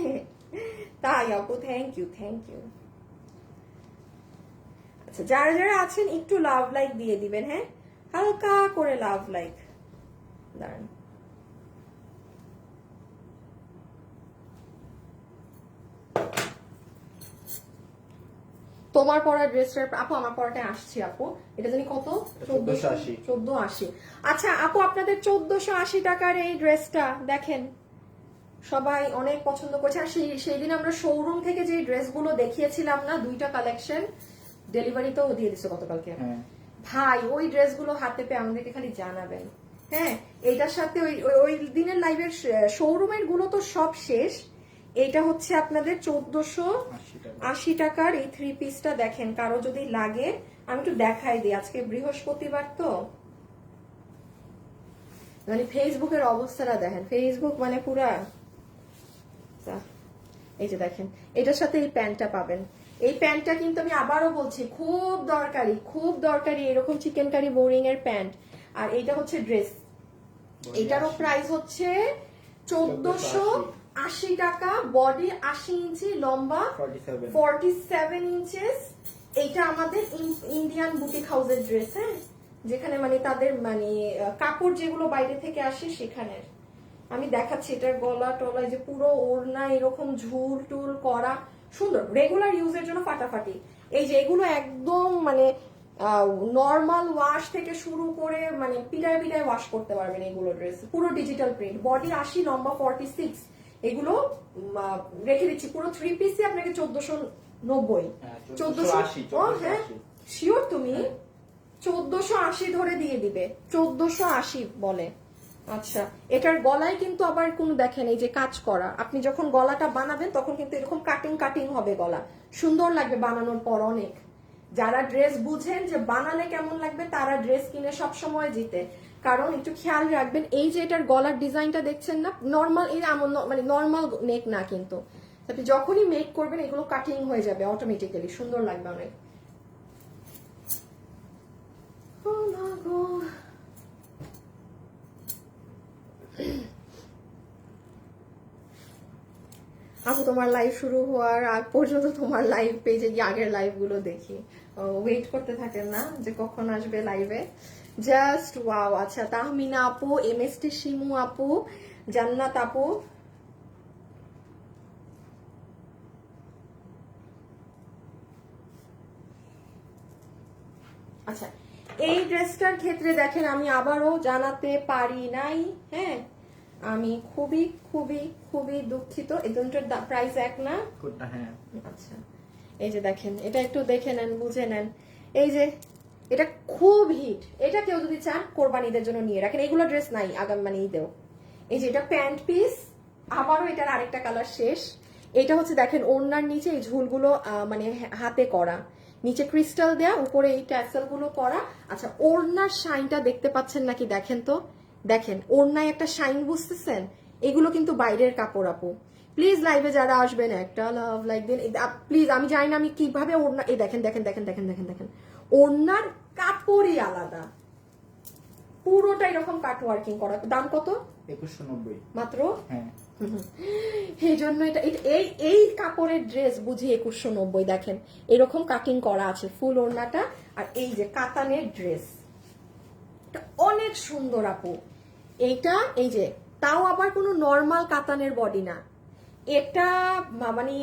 তাই আপু? Thank you, thank you. আচ্ছা, যারা যারা আছেন একটু লাভ লাইক দিয়ে দিবেন। হ্যাঁ, হালকা করে লাভ লাইক। দাঁড়ান, তোমার পরা ড্রেসটার আপু, আমার পরাটা আসছি আপু। এটা জানি কত? 1480। আচ্ছা আপু, আপনাদের 1480 টাকার এই ড্রেসটা দেখেন সবাই অনেক পছন্দ করছে। আর সেই দিন আমরা শোরুম থেকে যে ড্রেসগুলো দেখিয়েছিলাম না, 2টা কালেকশন ডেলিভারি তো দিয়ে দিচ্ছে গতকালকে। ভাই ওই ড্রেসগুলো হাতে পেয়ে আমাদেরকে খালি জানাবেন। হ্যাঁ, এইটার সাথে ওই দিনের লাইভের শোরুমের গুলো তো সব শেষ। এইটা হচ্ছে আপনাদের 1480 টাকার এই 3 পিসটা দেখেন। কারো যদি লাগে আমি একটু দেখাই দিই। আজকে বৃহস্পতিবার তো, মানে ফেসবুকের অবস্থাটা দেখেন। ফেসবুক মানে পুরা এই যে দেখেন, এটার সাথে এই প্যান্টটা পাবেন। এই প্যান্টটা কিন্তু আমি আবারও বলছি খুব দরকারি এরকম চিকেন কারি বোরিং এর প্যান্ট। আর এইটা হচ্ছে ড্রেস, এটারও প্রাইস হচ্ছে 1480 টাকা। বডি 80 ইঞ্চি, লম্বা 47 ইঞ্চেস। এইটা আমাদের ইন্ডিয়ান বুটিক হাউসের ড্রেস, হ্যাঁ, যেখানে মানে তাদের মানে কাপড় যেগুলো বাইরে থেকে আসে সেখানের। আমি দেখাচ্ছি এটার গলা টলা, যে পুরো ওড়না এরকম ঝুল টুল করা, সুন্দর, রেগুলার ইউজের জন্য ফাটাফাটি। এই যে এগুলো একদম মানে নর্মাল ওয়াশ থেকে শুরু করে মানে পিটায় ওয়াশ করতে পারবেন এগুলো ড্রেস, পুরো ডিজিটাল প্রিন্ট। বডি 80, লম্বা 46। এগুলো রেখে দিচ্ছি পুরো 3 পিসই আপনাকে 1490। 1480, হ্যাঁ শিওর তুমি? 1480 ধরে দিয়ে দিবে, 1480 বলে। আচ্ছা, এটার গলায় কিন্তু আবার কোনো দেখেন এই যে কাজ করা, আপনি যখন গলাটা বানাবেন তখন কিন্তু এরকম কাটিং হবে গলা, সুন্দর লাগবে বানানোর পর অনেক। যারা ড্রেস বুঝেন যে বানালে কেমন লাগবে তারা ড্রেস কিনে সব সময় জিতে। কারণ একটু খেয়াল রাখবেন, এই যে এটার গলার ডিজাইনটা দেখছেন না, নর্মাল এই মানে নর্মাল নেক না, কিন্তু আপনি যখনই মেক করবেন এগুলো কাটিং হয়ে যাবে অটোমেটিক্যালি, সুন্দর লাগবে অনেক। আপু তোমার লাইভ শুরু হওয়ার আগ পর্যন্ত তোমার লাইভ পেজে গিয়ে আগের লাইভ গুলো দেখি, ওয়েট করতে থাকেন না যে কখন আসবে লাইভে। Just wow. আচ্ছা, তাহমিনা আপু, এমএসটি শিমু আপু, জান্নাত আপু, আচ্ছা এই ড্রেসটার ক্ষেত্রে দেখেন আমি আবারও জানাতে পারি নাই, হ্যাঁ আমি খুবই দুঃখিত। এই দুটোর প্রাইস এক না? হ্যাঁ। আচ্ছা, এই যে দেখেন, এটা একটু দেখে নেন, বুঝে নেন। এই যে এটা খুব হিট, এটা কেউ যদি চান কোরবানিদের জন্য নিয়ে রাখেন, এগুলো ড্রেস নাই আগাম মানে ঈদেও। এই যে এটা প্যান্ট পিস, আবারও এটার আরেকটা কালার শেষ। এটা হচ্ছে দেখেন ওড়নার নিচে এই ঝুলগুলো মানে হাতে করা, নিচে ক্রিস্টাল দেয়া, উপরে এই ট্যাসেল গুলো করা। আচ্ছা, ওড়নার শাইনটা দেখতে পাচ্ছেন নাকি দেখেন তো, দেখেন ওড়নায় একটা শাইন বুঝতেছেন? এগুলো কিন্তু বাইরের কাপড় আপু। প্লিজ লাইভে যারা আসবেন একটা লাভ লাইক দিন প্লিজ। আমি জানি না আমি কিভাবে ওড়না, এই দেখেন দেখেন দেখেন দেখেন দেখেন দেখেন ওড়নার কাপড়ই আলাদা, পুরোটা এরকম কাট ওয়ার্কিং করা। দাম কত? 2190 মাত্র। হ্যাঁ, এই জন্য এটা এই কাপড়ের ড্রেস বুঝি 2190। দেখেন এরকম কাটিং করা আছে ফুল ওড়নাটা, আর এই যে কাতানের ড্রেস, অনেক সুন্দর আপু। এইটা এই যে তাও আবার কোনো নর্মাল কাতানের বডি না, এটা মানে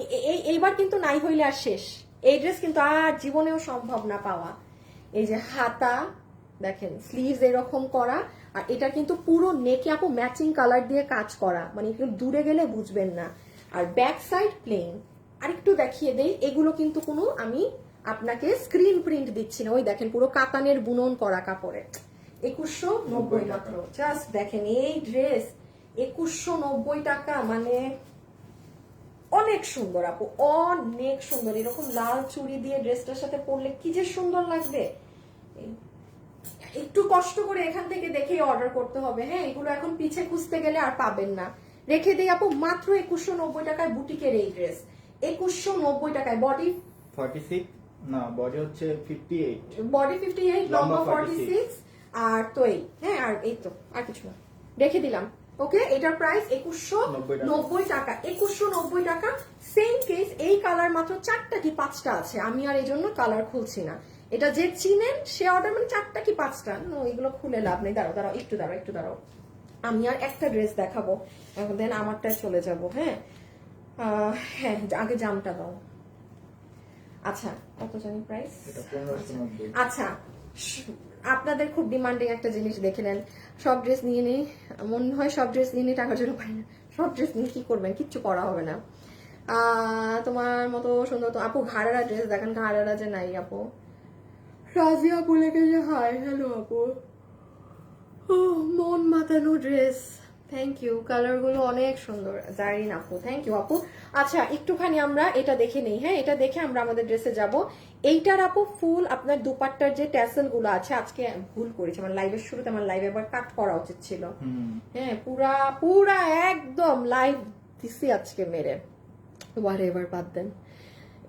এইবার কিন্তু নাই হইলে আর শেষ। এই ড্রেস কিন্তু আর জীবনেও সম্ভব না পাওয়া। এই যে হাতা দেখেন, স্লিভস এরকম করা, আর এটা কিন্তু পুরো নেকে আপু ম্যাচিং কালার দিয়ে কাজ করা, মানে একটু দূরে গেলে বুঝবেন না। আর ব্যাক সাইড প্লেন। আরেকটু দেখিয়ে দেই, এগুলো কিন্তু কোনো আমি আপনাকে স্ক্রিন প্রিন্ট দিচ্ছি না, ওই দেখেন পুরো কাতানের বুনন করা কাপড়ে। 2190 মাত্র। জাস্ট দেখেন এই ড্রেস 2190 টাকা, মানে অনেক সুন্দর আপু, অনেক সুন্দর। এরকম লাল চুড়ি দিয়ে ড্রেসটার সাথে পরলে কি যে সুন্দর লাগবে। একটু কষ্ট করে এখান থেকে দেখেই অর্ডার করতে হবে, হ্যাঁ এগুলো এখন পিছে খুঁজতে গেলে আর পাবেন না। রেখে দিই আপু মাত্র 2190 টাকায় বুটিকের এই ড্রেস, 2190 টাকায়। বডি 46 না, বডি হচ্ছে 58, বডি 58, লম্বা 46, আর তো এই, হ্যাঁ আর এই তো, আর কিছু না, রেখে দিলাম। ওকে, এটার প্রাইস 2190 টাকা, 2190 টাকা। সেম কেস, এই কালার মাত্র 4টা কি 5টা আছে, আমি আর এই জন্য কালার খুলছি না। এটা যে চিনেন সে অর্ডার, মানে 4টা কি 5টা, এগুলো খুলে লাভ নেই। দাঁড়াও একটু দাঁড়াও, আমি আর একটা ড্রেস দেখাবো, দেন আমারটায় চলে যাব। হ্যাঁ হ্যাঁ, আগে জামটা দাও। আচ্ছা, কত জানি প্রাইস? এটা 1590। আচ্ছা, আপনাদের খুব ডিমান্ডিং একটা জিনিস দেখে নেন। সব ড্রেস নিয়ে নেই, মনে হয় সব ড্রেস নিয়ে নিয়ে টাকার জন্য পাই না। সব ড্রেস নিয়ে কি করবেন, কিচ্ছু করা হবে না। তোমার মতো সুন্দর তো আপু ঘাড়ারা ড্রেস দেখেন, ঘাড়ারা যে নাই আপু। রাজিয়া বলে গেছে হাই, হ্যালো আপু। মন মাতানো ড্রেস, থ্যাংক ইউ। কালার গুলো অনেক সুন্দর, জারিন আপু, থ্যাংক ইউ আপু। আচ্ছা, একটুখানি আমরা এটা দেখে নেই, হ্যাঁ এটা দেখে আমরা আমাদের ড্রেসে যাব। এইটার আপু ফুল আপনার দুপাট্টার যে ট্যাসেল গুলো আছে, আজকে ভুল করেছি, আমার লাইভের শুরুতে আমার লাইভে আবার কাট করা উচিত ছিল। হ্যাঁ পুরা একদম লাইভ দিছি আজকে মেরে। হোয়াটএভার, বাদ দেন।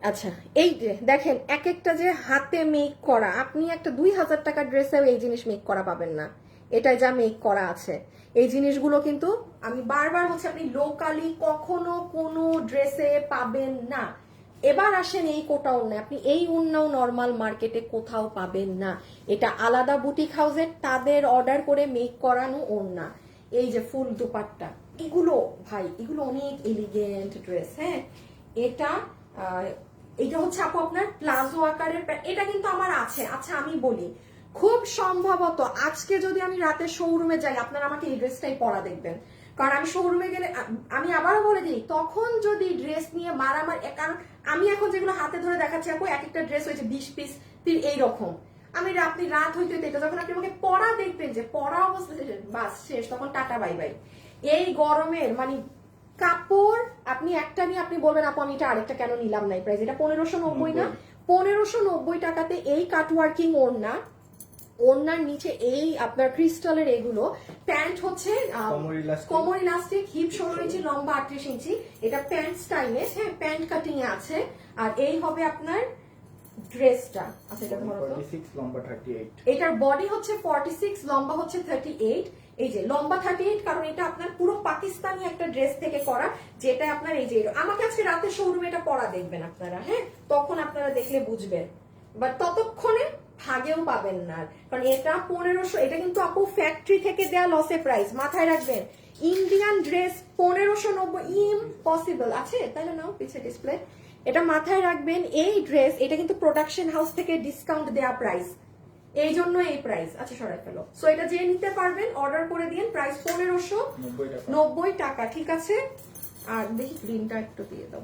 আচ্ছা, এই যে দেখেন এক একটা যে হাতে মেক করা, আপনি একটা 2000 টাকার ড্রেসেও এই জিনিস মেক করা পাবেন না। এটাই যা মেক করা আছে, এই জিনিসগুলো কিন্তু আমি বারবার হচ্ছে আপনি লোকালি কখনো কোনো ড্রেসে পাবেন না। এবার আসেন এই কোটা ওড়না, আপনি এই ওড়নাও নর্মাল মার্কেটে কোথাও পাবেন না। এটা আলাদা বুটিক হাউসের তাদের অর্ডার করে মেক করানো ওড়না। এই যে ফুল দুপাট্টা, এগুলো ভাই এগুলো অনেক এলিগেন্ট ড্রেস। হ্যাঁ, এটা এটা হচ্ছে আপু আপনার প্লাজো আকারের, এটা কিন্তু আমার আছে। আচ্ছা আমি বলি, খুব সম্ভবত আজকে যদি আমি রাতে শোরুমে যাই আপনারা আমাকে এই ড্রেসটাই পরা দেখবেন, কারণ আমি শোরুমে গেলে আমি আবারও বলে দিই, তখন যদি ড্রেস নিয়ে মারামারি, কারণ আমি এখন যেগুলো হাতে ধরে দেখাচ্ছি আপু এক একটা ড্রেস হয়েছে 20 পিস এইরকম। আপনি রাত হইতে এটা যখন আপনি আমাকে পরা দেখবেন যে পরা অবস্থা বাস শেষ, তখন টাটা বাই বাই। এই গরমের মানে কাপড় আপনি একটা নিয়ে আপনি বলবেন আপু আমি এটা আরেকটা কেন নিলাম না। প্রাইস এটা 1590 না, 1590 টাকাতে এই কাটওয়ার্কিং ওড়না, ওড়নার নিচে এই আপনার ক্রিস্টালের এগুলো, প্যান্ট হচ্ছে কোমর ইলাস্টিক, হিপ 16 ইঞ্চি, লম্বা 38 ইঞ্চি। এটা প্যান্ট স্টাইলে, হ্যাঁ প্যান্ট কাটিং এ আছে। আর এই হবে আপনার ড্রেসটা। আচ্ছা এটা তোমার 46 লম্বা 38, এটার বডি হচ্ছে 46, লম্বা হচ্ছে 38। এই যে লম্বা 38, কারণ এটা আপনার পুরো পাকিস্তানি একটা ড্রেস থেকে করা, যেটা আপনার এই যে আমাকে আজকে রাতে শোরুমে এটা পরা দেখবেন আপনারা, হ্যাঁ তখন আপনারা দেখলে বুঝবেন, বাট ততক্ষণে ভাগেও পাবেন না। কারণ এটা 1500, এটা কিন্তু আপু ফ্যাক্টরি থেকে দেয়া লসে প্রাইস, মাথায় রাখবেন। ইন্ডিয়ান ড্রেস 1590 ইম্পসিবল আছে, তাই না? নাও পিছে ডিসপ্লে, এটা মাথায় রাখবেন। এই ড্রেস এটা কিন্তু প্রোডাকশন হাউস থেকে ডিসকাউন্ট দেয়া প্রাইস, এই জন্য এই প্রাইস। আচ্ছা সরাই ফেলো। সো এটা যে নিতে পারবেন অর্ডার করে দিন, প্রাইস 1590 টাকা, ঠিক আছে? আর দেখি গ্রিনটা একটু দিয়ে দাও,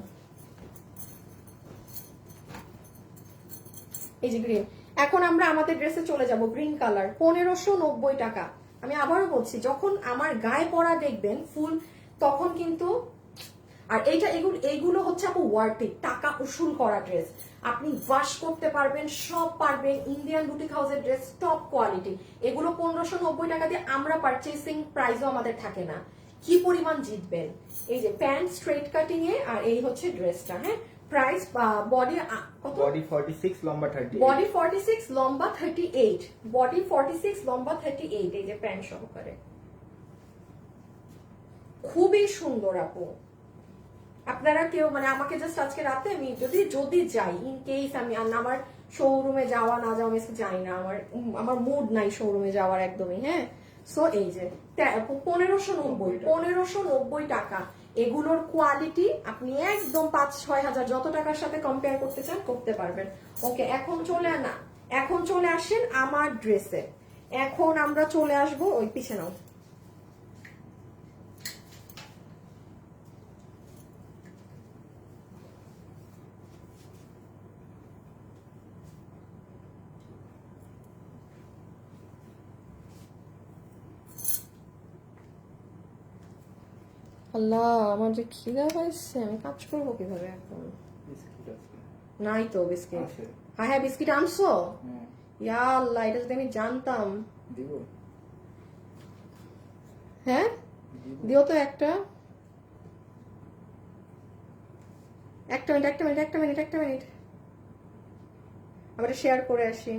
এই যে গ্রিন। এখন আমরা আমাদের ড্রেসে চলে যাব, গ্রিন কালার 1590 টাকা। আমি আবারও বলছি, যখন আমার গায়ে পরা দেখবেন ফুল তখন কিন্তু, আর এইগুলো হচ্ছে আপু ওয়ার্থি, টাকা উসুল করা ড্রেস। আপনি ওয়াশ করতে পারবেন, সব পারবেন। ইন্ডিয়ান বুটিক হাউসের ড্রেস, টপ কোয়ালিটি। এগুলো 1590 টাকা দিয়ে আমরা পারচেসিং প্রাইসও আমাদের থাকে না। কি পরিমাণ জিতবেন। এই যে প্যান্ট স্ট্রেট কাটিং এ, আর এই হচ্ছে ড্রেসটা। হ্যাঁ, প্রাইস বডি কত? বডি 46 লম্বা 38, বডি 46 লম্বা 38, বডি 46 লম্বা 38। এই যে প্যান্ট সহকারে, খুবই সুন্দর আপু। আপনারা কেউ মানে আমাকে জাস্ট আজকে রাতে আমি যদি যাই, ইন কেস আমি আমার শোরুমে যাওয়া না যাওয়া আমি জানি না, আমার মুড নাই শোরুমে যাওয়ার একদমই। হ্যাঁ, সো এই যে 1590 টাকা। এগুলোর কোয়ালিটি আপনি একদম 5-6 হাজার যত টাকার সাথে কম্পেয়ার করতে চান করতে পারবেন। ওকে, এখন চলে আসেন আমার ড্রেসে। এখন আমরা চলে আসবো ওই পিছে নাও, আল্লাহ আমার যে খিদা পাইছে, আমি কাজ করবো কিভাবে এখন? বিস্কিট আছে নাই তো বিস্কিট। আছে? হ্যাঁ বিস্কিট আনছো? হ্যাঁ ইয়া আল্লাহ, এটা যদি আমি জানতাম। দিব? হ্যাঁ দিও তো একটা মিনিট আমরা শেয়ার করে আসি।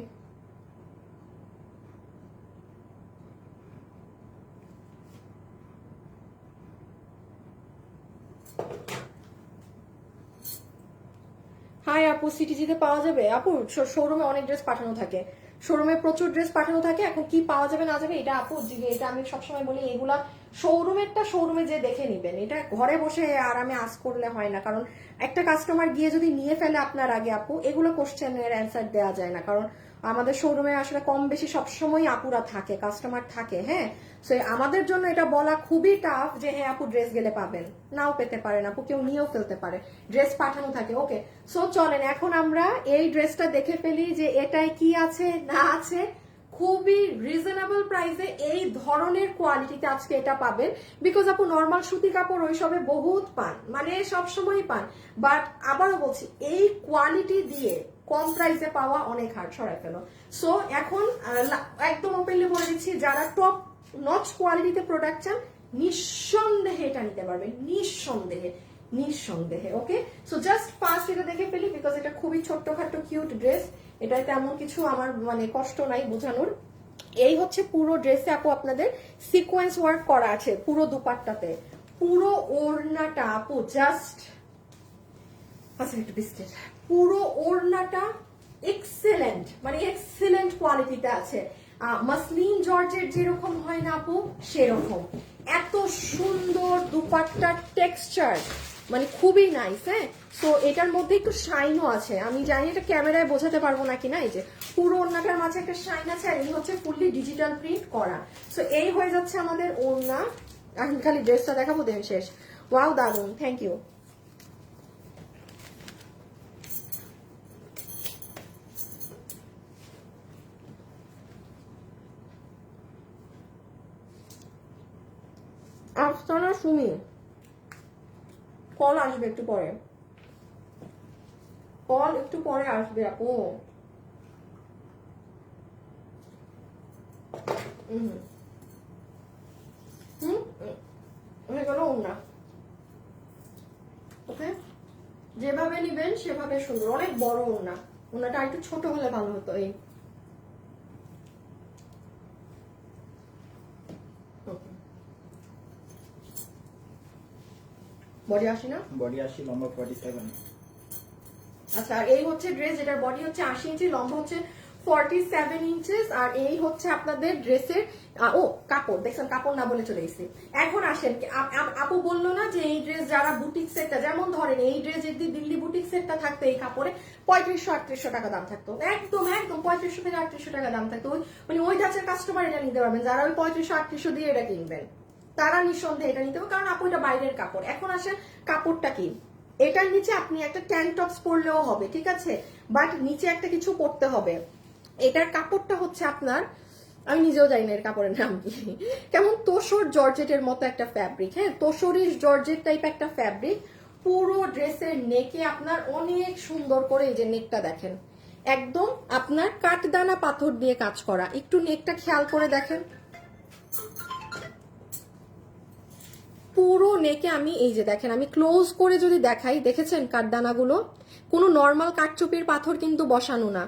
হাই আপু, সিটিজিতে পাওয়া যাবে? আপু শোরুমে অনেক ড্রেস পাঠানো থাকে, শোরুমে প্রচুর ড্রেস পাঠানো থাকে। এখন কি পাওয়া যাবে না যাবে এটা আপু, এটা আমি সবসময় বলি, এগুলা শোরুমে যে দেখে নিবেন। এটা ঘরে বসে আরামে আস করলে হয় না, কারণ একটা কাস্টমার গিয়ে যদি নিয়ে ফেলে আপনার আগে আপু, এগুলো কোশ্চেনের অ্যান্সার দেওয়া যায় না। কারণ আমাদের শোরুমে আসলে কম বেশি সবসময় আপুরা থাকে, কাস্টমার থাকে। হ্যাঁ, সো আমাদের জন্য এটা বলা খুবই টাফ যে হ্যাঁ আপু ড্রেস গেলে পাবেন, নাও পেতে পারেন আপু, কেউ নিয়েও ফেলতে পারে, ড্রেস পাঠানো থাকে। ওকে, সো চলেন এখন আমরা এই ড্রেসটা দেখে ফেলি যে এটাই কি আছে না আছে। খুবই রিজনেবল প্রাইসে এই ধরনের কোয়ালিটিতে আজকে এটা পাবেন। বিকজ আপু নর্মাল সুতি কাপড় ওইসবে বহুত পান, মানে সবসময় পান, বাট আবারও বলছি এই কোয়ালিটি দিয়ে কম প্রাইসে পাওয়া অনেক হার্ড। সরাই ফেলো। সো এখন একদম ওপেনলি বলে দিচ্ছি, যারা টপ নচ কোয়ালিটিতে প্রোডাক্ট চান নিঃসন্দেহে এটা নিতে পারবেন, নিঃসন্দেহে। ওকে, সো জাস্ট ফার্স্ট এটা দেখে ফেলি বিকজ এটা খুবই ছোট্টখাট্ট কিউট ড্রেস, এটা তেমন কিছু আমার মানে কষ্ট নাই বোঝানোর। এই হচ্ছে পুরো ড্রেসে আপু আপনাদের সিকোয়েন্স ওয়ার্ক করা আছে পুরো দুপাট্টাতে, পুরো ওড়নাটা আপু জাস্ট আচ্ছা একটু বিস্কিট, পুরো ওড়নাটা এক্সেলেন্ট মানে এক্সেলেন্ট কোয়ালিটিতে আছে। মাসলিন জর্জেট যেরকম হয় না আপু সেরকম, এত সুন্দর দুপাট্টার টেক্সচার মানে খুবই নাইস। হ্যাঁ, সো এটার মধ্যে একটু শাইনও আছে, আমি জানি এটা ক্যামেরায় বোঝাতে পারবো নাকি না, এই যে পুরো ওড়নাটার মাঝে একটা শাইন আছে, আর এই হচ্ছে ফুললি ডিজিটাল প্রিন্ট করা। সো এই হয়ে যাচ্ছে আমাদের ওড়না। এখন খালি ড্রেসটা দেখাবো দেন শেষ। ওয়াও দারুন, thank you. Afsana Sumi call আসবে একটু পরে, কল একটু পরে আসবে আপু। না ওকে, যেভাবে নিবেন সেভাবে সুন্দর, অনেক বড় ওড়না, ওড়নাটা একটু ছোট হলে ভালো হতো। এই বডি আসি না, বডি 80, লম্বা 47। আচ্ছা, আর এই হচ্ছে ড্রেস যেটার বডি হচ্ছে 80 ইঞ্চি, লম্বা হচ্ছে 47 ইঞ্চেস। আর এই হচ্ছে আপনাদের ড্রেসের ও কাপড় দেখছেন, কাপড় না বলে চলে এসেছি। এখন আসেন, আপু বললো না যে এই ড্রেস যারা বুটিক সেটটা, যেমন ধরেন এই ড্রেস যদি দিল্লি বুটিক সেটটা থাকতো এই কাপড়ে 3500-3800 টাকা দাম থাকতো, একদম একদম 3500 থেকে 3800 টাকা দাম থাকতো। মানে ওই ধাঁচের কাস্টমার এটা নিতে পারবেন, যারা ওই 3500-3800 দিয়ে এটা কিনবেন তারা নিঃসন্দেহে এটা নিতে হবে, কারণ আপু এটা বাইরের কাপড়। এখন আসেন কাপড়টা কি, এটার নিচে আপনি একটা ট্যাঙ্ক টপস পরলেও হবে, ঠিক আছে, বাট নিচে একটা কিছু পরতে হবে। এটার কাপড়টা হচ্ছে আপনার, আমি নিজেও জানি না এর কাপড়ের নাম কি, কেমন তোষর জর্জেটের মতো একটা ফ্যাব্রিক। হ্যাঁ, তোষরিস জর্জেট টাইপ একটা ফ্যাব্রিক। পুরো ড্রেসের নেকে আপনার অনেক সুন্দর করে, এই যে নেকটা দেখেন, একদম আপনার কাঠদানা পাথর দিয়ে কাজ করা। একটু নেকটা খেয়াল করে দেখেন, পুরো নেকে আমি এই যে দেখেন, আমি ক্লোজ করে যদি দেখাই, দেখেছেন কাঠদানাগুলো, কোনো নর্মাল কাঠচুপির পাথর কিন্তু বসানো না,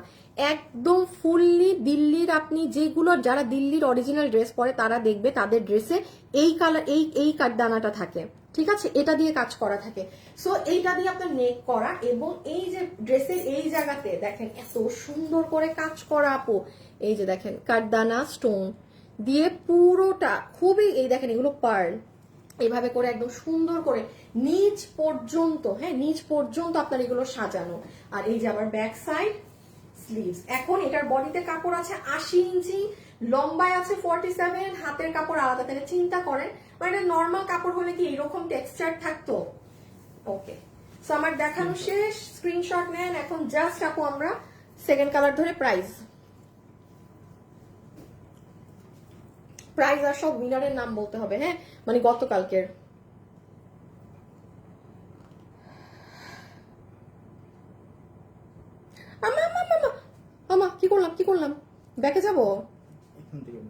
একদম ফুললি দিল্লির। আপনি যেগুলো যারা দিল্লির অরিজিনাল ড্রেস পরে তারা দেখবে তাদের ড্রেসে এই কালার এই কাঠদানাটা থাকে, ঠিক আছে, এটা দিয়ে কাজ করা থাকে। সো এইটা দিয়ে আপনার নেক করা, এবং এই যে ড্রেসের এই জায়গাতে দেখেন এত সুন্দর করে কাজ করা আপু, এই যে দেখেন কাঠদানা স্টোন দিয়ে পুরোটা, খুবই এই দেখেন এগুলো পার্ল, এইভাবে করে একদম সুন্দর করে নিচ পর্যন্ত, হ্যাঁ নিচ পর্যন্ত আপনার এগুলো সাজানো। আর এই যে আবার ব্যাক সাইড স্লিভস। এখন এটার বডিতে কাপড় আছে 80 ইঞ্চি, লম্বায় আছে 47, হাতের কাপড় আলাদা, তাহলে চিন্তা করেন মানে এটা নর্মাল কাপড় হলে কি এরকম টেক্সচার থাকতো। ওকে, সো আমার দেখানো শেষ, স্ক্রিনশট নেন। এখন জাস্ট আপু আমরা সেকেন্ড কালার ধরে প্রাইস আর সব উইনারের নাম বলতে হবে। হ্যাঁ, মানে গতকালকের। আমা কি করলাম ব্যাকে যাব, এখান থেকে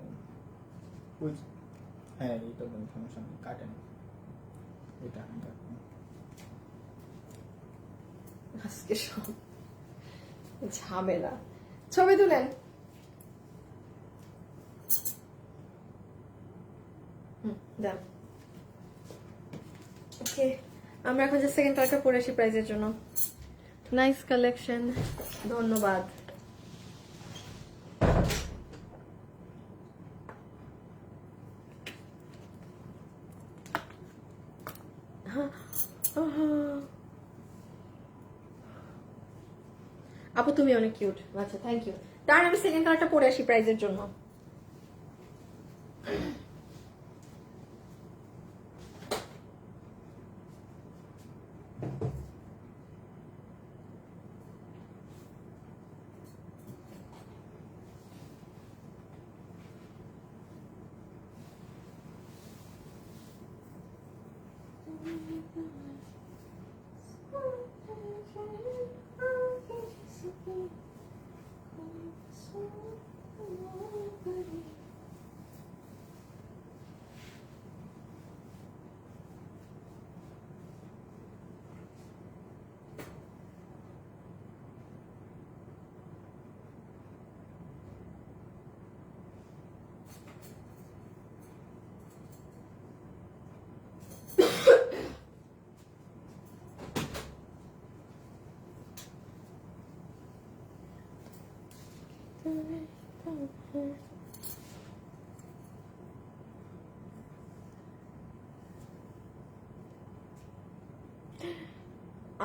হ্যাঁ এটা কোনো সমস্যা নেই, কাটেন এটা আজকে সব ঝামেলা। ছবি তুলেন, দেন। ওকে, আমরা এখন যে সেকেন্ড কালারটা পরে আসি প্রাইজের জন্য। নাইস কালেকশন, ধন্যবাদ। আপু তুমি অনেক কিউট, আচ্ছা থ্যাংক ইউ। তার আমি সেকেন্ড কালারটা পরে আসি প্রাইজের জন্য।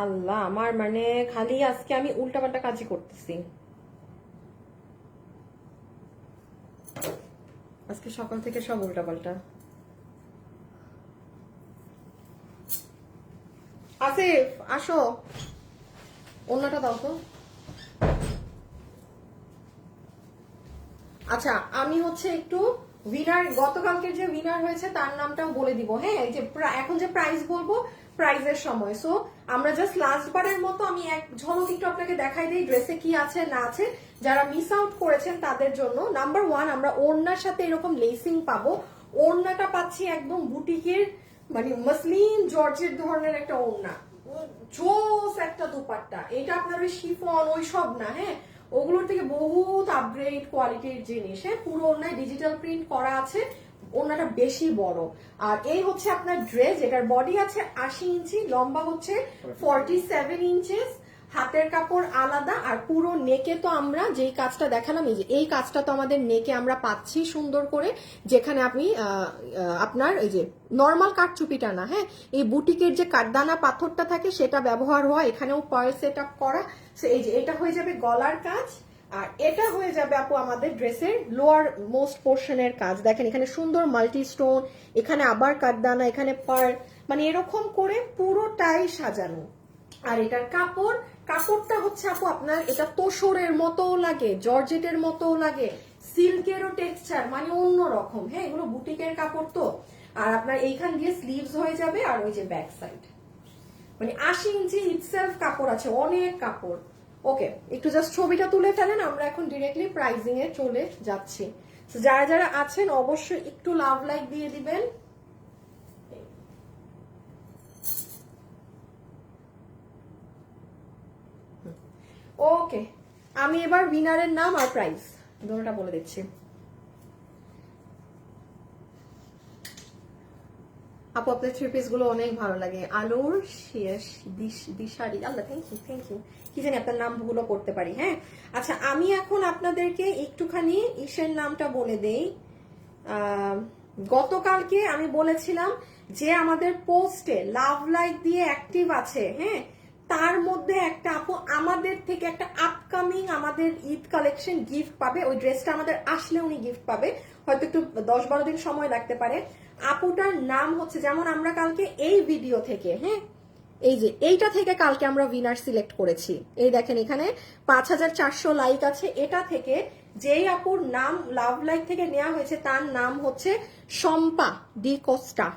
আল্লাহ, আমার মানে খালি আজকে আমি উল্টাপাল্টা কাজই করতেছি। আজকে সকাল থেকে সব উল্টাপাল্টা। আসিফ আসো, অন্যটা দাও তো। আচ্ছা, আমি হচ্ছে একটু উইনার, গতকালকের যে উইনার হয়েছে তার নামটাও বলে দিব। হ্যাঁ, এই যে এখন যে প্রাইস বলবো, প্রাইজের সময়। সো আমরা জাস্ট লাস্ট বারের মতো আমি এক ঝলক একটু আপনাকে দেখাই দিই ড্রেসে কি আছে না আছে। যারা মিস আউট করেছেন তাদের জন্য নাম্বার 1, আমরা ওড়নার সাথে এরকম লেসিং পাবো। ওড়নাটা পাচ্ছি একদম বুটিকের মানে মসলিন জর্জের ধরনের একটা ওড়না, জোস একটা দুপাট্টা। এটা আপনার ওই শিফন ওই সব না, হ্যাঁ, ওগুলোর থেকে বহুত আপগ্রেড কোয়ালিটির জিনিস। হ্যাঁ, পুরো ওড়নায় ডিজিটাল প্রিন্ট করা আছে, ওড়নাটা বেশি বড়। আর এই হচ্ছে আপনার ড্রেস, এটার বডি আছে 80 ইঞ্চি, লম্বা হচ্ছে 47 ইঞ্চেস, হাতের কাপড় আলাদা। আর পুরো নেকে তো আমরা যেই কাজটা দেখালাম, এই যে এই কাজটা তো আমাদের নেকে আমরা পাচ্ছি সুন্দর করে, যেখানে আপনি আপনার এই যে নর্মাল কাঠচুপিটা না, হ্যাঁ, এই বুটিকের যে কাঠদানা পাথরটা থাকে সেটা ব্যবহার হয়, এখানেও পার সেট আপ করা। এই যে এটা হয়ে যাবে গলার কাজ, আর এটা হয়ে যাবে আপু আমাদের ড্রেসের লোয়ার মোস্ট পোর্শনের কাজ। দেখেন এখানে সুন্দর মাল্টি স্টোন, এখানে আবার কাঠদানা, এখানে পার, মানে এরকম করে পুরোটাই সাজানো। আর এটার কাপড়টা হচ্ছে আপু আপনার, এটা তোসরের মতো লাগে, জর্জেটের মতো লাগে, সিল্কেরও টেক্সচার, মানে অন্যরকম। হ্যাঁ, এগুলো বুটিকের কাপড় তো। আর আপনার এইখান দিয়ে স্লিভস হয়ে যাবে, আর ওই যে ব্যাক সাইড, মানে 80 ইঞ্চি ইটসেলফ কাপড় আছে, অনেক কাপড়। ওকে, একটু জাস্ট ছবিটা তুলে ফেলেন, আমরা এখন ডিরেক্টলি প্রাইজিং এ চলে যাচ্ছি। যারা যারা আছেন অবশ্যই একটু লাভ লাইক দিয়ে দিবেন। ওকে, আমি এবার উইনারের নাম আর প্রাইস দুটোটা বলে দিচ্ছি। আপু আপনার থ্রি পিস গুলো অনেক ভালো লাগে। আলোর শেষ দিশারি, আল্লাহ থ্যাংক ইউ। কি জানি আপনার নামগুলো করতে পারি। হ্যাঁ, আচ্ছা, আমি এখন আপনাদেরকে একটুখানি ঈশের নামটা বলে দেই। গতকালকে আমি বলেছিলাম যে আমাদের পোস্টে লাভ লাইক দিয়ে অ্যাক্টিভ আছে, হ্যাঁ, তার মধ্যে একটা আপু আমাদের থেকে একটা আপকামিং আমাদের ঈদ কালেকশন গিফট পাবে। ওই ড্রেসটা আমাদের আসলে উনি গিফট পাবে, হয়তো একটু 10-12 দিন সময় লাগতে পারে। আপুটার নাম হচ্ছে, যেমন আমরা কালকে এই ভিডিও থেকে, হ্যাঁ, এই যে এইটা থেকে কালকে আমরা উইনার সিলেক্ট করেছি। এই দেখেন এখানে 5400 লাইক আছে। এটা থেকে যেই আপুর নাম লাভ লাইক থেকে নেওয়া হয়েছে তার নাম হচ্ছে Shampa D Costa,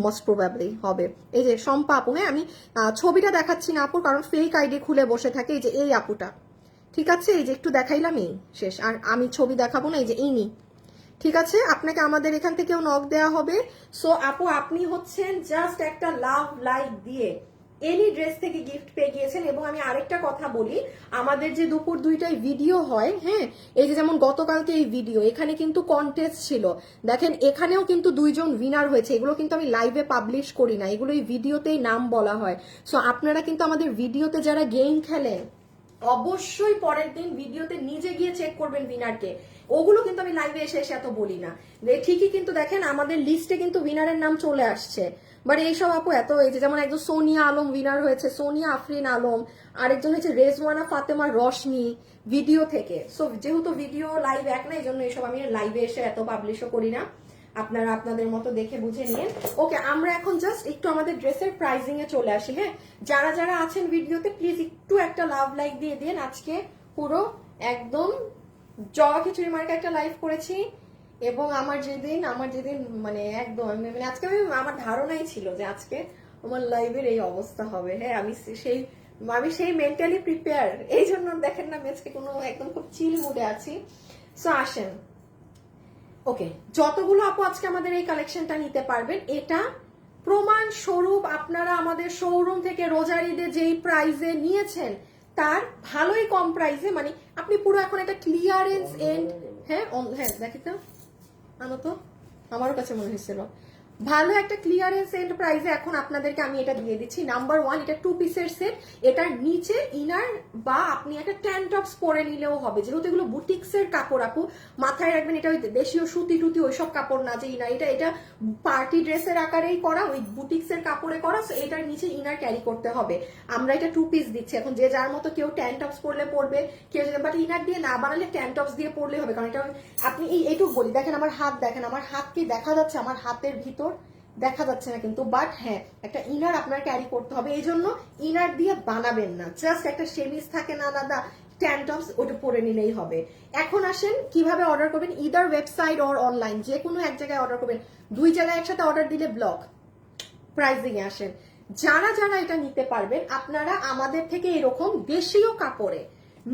most probably হবে। এই যে শম্পা আপু, হ্যাঁ, আমি ছবিটা দেখাচ্ছি না আপুর, কারণ ফেক আইডি খুলে বসে থাকে। এই যে এই আপুটা, ঠিক আছে, এই যে একটু দেখাইলাম, এই শেষ, আর আমি ছবি দেখাবো না। এই যে ইনি, ঠিক আছে, আপনাকে আমাদের এখান থেকেও নক দেওয়া হবে। সো আপু আপনি হচ্ছেন জাস্ট একটা লাভ লাইক দিয়ে এনি ড্রেস থেকে গিফট পেয়ে গিয়েছেন। এবং আমি আরেকটা কথা বলি, আমাদের যে দুপুর 2টায় ভিডিও হয়, হ্যাঁ, এই যে যেমন গতকালকে এই ভিডিও, এখানে কিন্তু কন্টেস্ট ছিল, দেখেন এখানেও কিন্তু 2 জন উইনার হয়েছে। এগুলো কিন্তু আমি লাইভে পাবলিশ করি না, এগুলো এই ভিডিওতেই নাম বলা হয়। সো আপনারা কিন্তু আমাদের ভিডিওতে যারা গেম খেলেন অবশ্যই পরের দিন ভিডিওতে নিজে গিয়ে চেক করবেন উইনারকে। ওগুলো কিন্তু আমি লাইভে এসে এত বলি না। ঠিকই কিন্তু দেখেন আমাদের লিস্টে কিন্তু উইনারের নাম চলে আসছে। বাট এইসব আপু এত, এই যে যেমন একজন সোনিয়া আলম উইনার হয়েছে, সোনিয়া আফরিন আলম, আরেকজন হয়েছে রেজওয়ানা ফাতেমা রশনি ভিডিও থেকে। সো যেহেতু ভিডিও লাইভ এক না, এই জন্য এইসব আমি লাইভে এসে এত পাবলিশও করি না, আপনারা আপনাদের মতো দেখে বুঝে নিন। ওকে, আমরা এখন জাস্ট একটু আমাদের ড্রেসের প্রাইজিং এ চলে আসি। হ্যাঁ, যারা যারা আছেন ভিডিওতে প্লিজ একটু একটা লাভ লাইক দিয়ে দিন। আজকে পুরো একদম জবা খিচুড়ি মার্কা একটা লাইভ করেছি, এবং আমার যেদিন মানে একদম মানে আজকে আমার ধারণাই ছিল যে আজকে আমার লাইভের এই অবস্থা হবে। হ্যাঁ, আমি সেই মেন্টালি প্রিপেয়ার, এই জন্য দেখেন না আজকে কোনো একদম খুব চিল মুডে আছি। সো আসেন, ওকে, যতগুলো আপু আজকে আমাদের এই কালেকশনটা নিতে পারবেন, এটা প্রমাণ স্বরূপ আপনারা আমাদের শোরুম থেকে রোজার ঈদে যেই প্রাইসে নিয়েছেন তার ভালোই কম প্রাইসে, মানে আপনি পুরো এখন একটা ক্লিয়ারেন্স এন্ড, হ্যাঁ হ্যাঁ দেখি তো, আনো তো, আমারও কাছে মনে হয়েছিল ভালো একটা ক্লিয়ারেন্স এন্ড প্রাইসে এখন আপনাদেরকে আমি এটা দিয়ে দিচ্ছি। নাম্বার 1, এটা 2 পিসের সেট। এটার নিচে ইনার বা আপনি একটা ট্যান টপস পরে নিলেও হবে, যেহেতু এগুলো বুটিক্সের কাপড়। আপু মাথায় রাখবেন, এটা ওই দেশীয় সুতি টুতি ওইসব কাপড় না যে ইনার, এটা পার্টি ড্রেসের আকারেই করা, ওই বুটিক্সের কাপড়ে করা। সো এটার নিচে ইনার ক্যারি করতে হবে। আমরা এটা 2 পিস দিচ্ছি। এখন যে যার মতো, কেউ ট্যান টপস পরলে পরবে, কেউ যদি বাট ইনার দিয়ে না বানালে ট্যান টপস দিয়ে পরলে হবে। কারণ এটা আপনি এইটুকু বলি, দেখেন আমার হাত, দেখেন আমার হাত কি দেখা যাচ্ছে? আমার হাতের ভিতর দেখা যাচ্ছে না কিন্তু, বাট হ্যাঁ একটা ইনার আপনার ক্যারি করতে হবে। এই জন্য ইনার দিয়ে বানাবেন না, জাস্ট একটা সেমিজ থাকে না দাদা, ট্যান টপস, ওটা পরে নিলেই হবে। এখন আসেন কিভাবে অর্ডার করবেন, ইদার ওয়েবসাইট অর অনলাইন, যে কোনো এক জায়গায় অর্ডার করবেন। 2 জায়গায় একসাথে অর্ডার দিলে ব্লক প্রাইজিং এ আসেন। যারা যারা এটা নিতে পারবেন, আপনারা আমাদের থেকে এরকম দেশীয় কাপড়ে,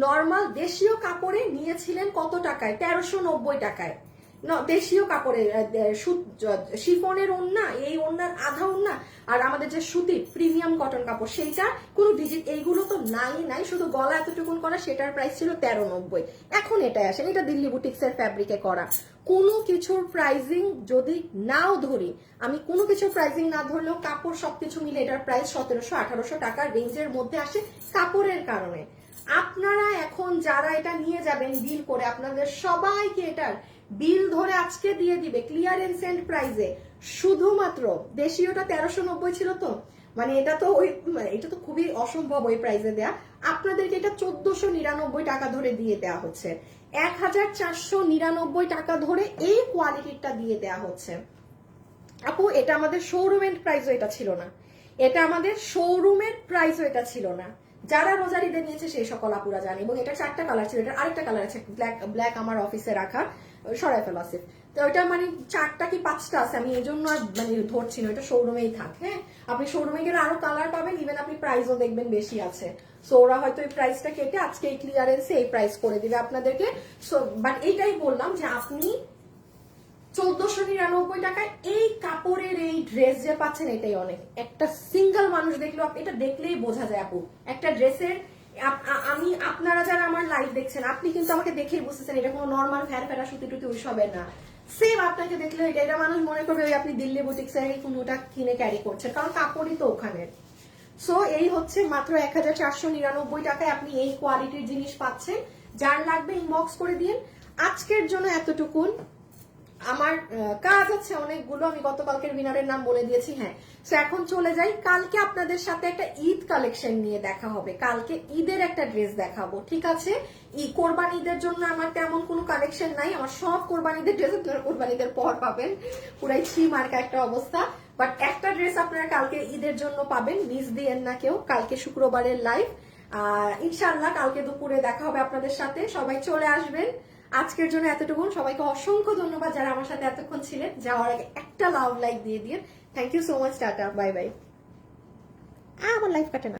নর্মাল দেশীয় কাপড়ে নিয়েছিলেন কত টাকায়? 1390 টাকায়। দেশীয় কাপড়ে শিফনের ওড়না, এই ওড়নার আধা ওড়না, আর আমাদের যে সুতি প্রিমিয়াম কটন কাপড় সেইটা কোনো ডিজিট এইগুলো তো নাই, শুধু গলা এতটুকুন করা, সেটার প্রাইস ছিল 1390। এখন এটাই আসেন, এটা দিল্লি বুটিক্সের ফ্যাব্রিকে করা। কোনো কিছুর প্রাইজিং যদি নাও ধরি, আমি কোনো কিছুর প্রাইজিং না ধরলেও কাপড় সবকিছু মিলে এটার প্রাইস 1700-1800 টাকার রেঞ্জের মধ্যে আসে কাপড়ের কারণে। আপনারা এখন যারা এটা নিয়ে যাবেন বিল করে, আপনাদের সবাইকে এটার বিল ধরে আজকে দিয়ে দিবে ক্লিয়ারেন্স এন্ড প্রাইজে। শুধুমাত্র দেশীয়টা 1390 ছিল তো, মানে এটা তো খুবই অসম্ভব ওই প্রাইজে দেয়া। আপনাদেরকে এটা 1499 টাকা ধরে দিয়ে দেয়া হচ্ছে, 1499 টাকা ধরে এই কোয়ালিটিটা দিয়ে দেয়া হচ্ছে। আপু এটা আমাদের শোরুমের প্রাইসও এটা ছিল না, এটা আমাদের শোরুমের প্রাইসও এটা ছিল না। যারা রোজারিদের নিয়েছে সেই সকল আপুরা জানে। এবং এটা 4টা কালার ছিল, এটার আরেকটা কালার আছে ব্ল্যাক আমার অফিসে রাখা, সরাই ফেলা আছে। তো ওইটা মানে 4টা কি 5টা আছে, আমি এই জন্য আর মানে ধরছি না, এটা শোরুমেই থাক। হ্যাঁ, আপনি শোরুমে গেলে আরো কালার পাবেন, ইভেন আপনি প্রাইসও দেখবেন বেশি আছে। সো ওরা হয়তো এই প্রাইসটা কেটে আজকে এই ক্লিয়ারেন্সে এই প্রাইস করে দিবে আপনাদেরকে। সো বাট এইটাই বললাম যে আপনি 1499 টাকায় এই কাপড়ের এই ড্রেস যে পাচ্ছেন, এটাই অনেক। একটা সিঙ্গেল মানুষ দেখলো, এটা দেখলেই বোঝা যায় আপু একটা ড্রেসের। আমি আপনারা যারা আমার লাইভ দেখছেন, আপনি কিন্তু আমাকে দেখেই বুঝতেছেন এটা কোনো নর্মাল ফেরা সুতি টুতি ওইসবের না। সেম আপনাকে দেখলে এটা মানুষ মনে করবে ওই আপনি দিল্লি বুটিক্সের কোনোটা কিনে ক্যারি করছেন, কারণ কাপড়ই তো ওখানে। সো এই হচ্ছে মাত্র 1499 টাকায় আপনি এই কোয়ালিটির জিনিস পাচ্ছেন। যার লাগবে ইনবক্স করে দিন। আজকের জন্য এতটুকুন। আমার কাজ আছে অনেকগুলো, আমি গতকালকের উইনারের নাম বলে দিয়েছি। হ্যাঁ, তো এখন চলে যাই। কালকে আপনাদের সাথে একটা ঈদ কালেকশন নিয়ে দেখা হবে, কালকে ঈদের একটা ড্রেস দেখাবো, ঠিক আছে? কোরবানি ঈদের জন্য আমার তেমন কোনো কালেকশন নাই, আমার সব কোরবানিদের ড্রেস আপনারা কোরবানিদের পর পাবেন, পুরাই ছি মার্কা একটা অবস্থা। বাট একটা ড্রেস আপনারা কালকে ঈদের জন্য পাবেন, মিস দিয়েন না কেউ। কালকে শুক্রবারের লাইভ, ইনশাআল্লাহ কালকে দুপুরে দেখা হবে আপনাদের সাথে, সবাই চলে আসবেন। আজকের জন্য এতটুকু। সবাইকে অসংখ্য ধন্যবাদ যারা আমার সাথে এতক্ষণ ছিলেন। যাওয়ার আগে একটা লাভ লাইক দিয়ে দিন। Thank you so much, tata, bye bye. আমার লাইফ কাটে না।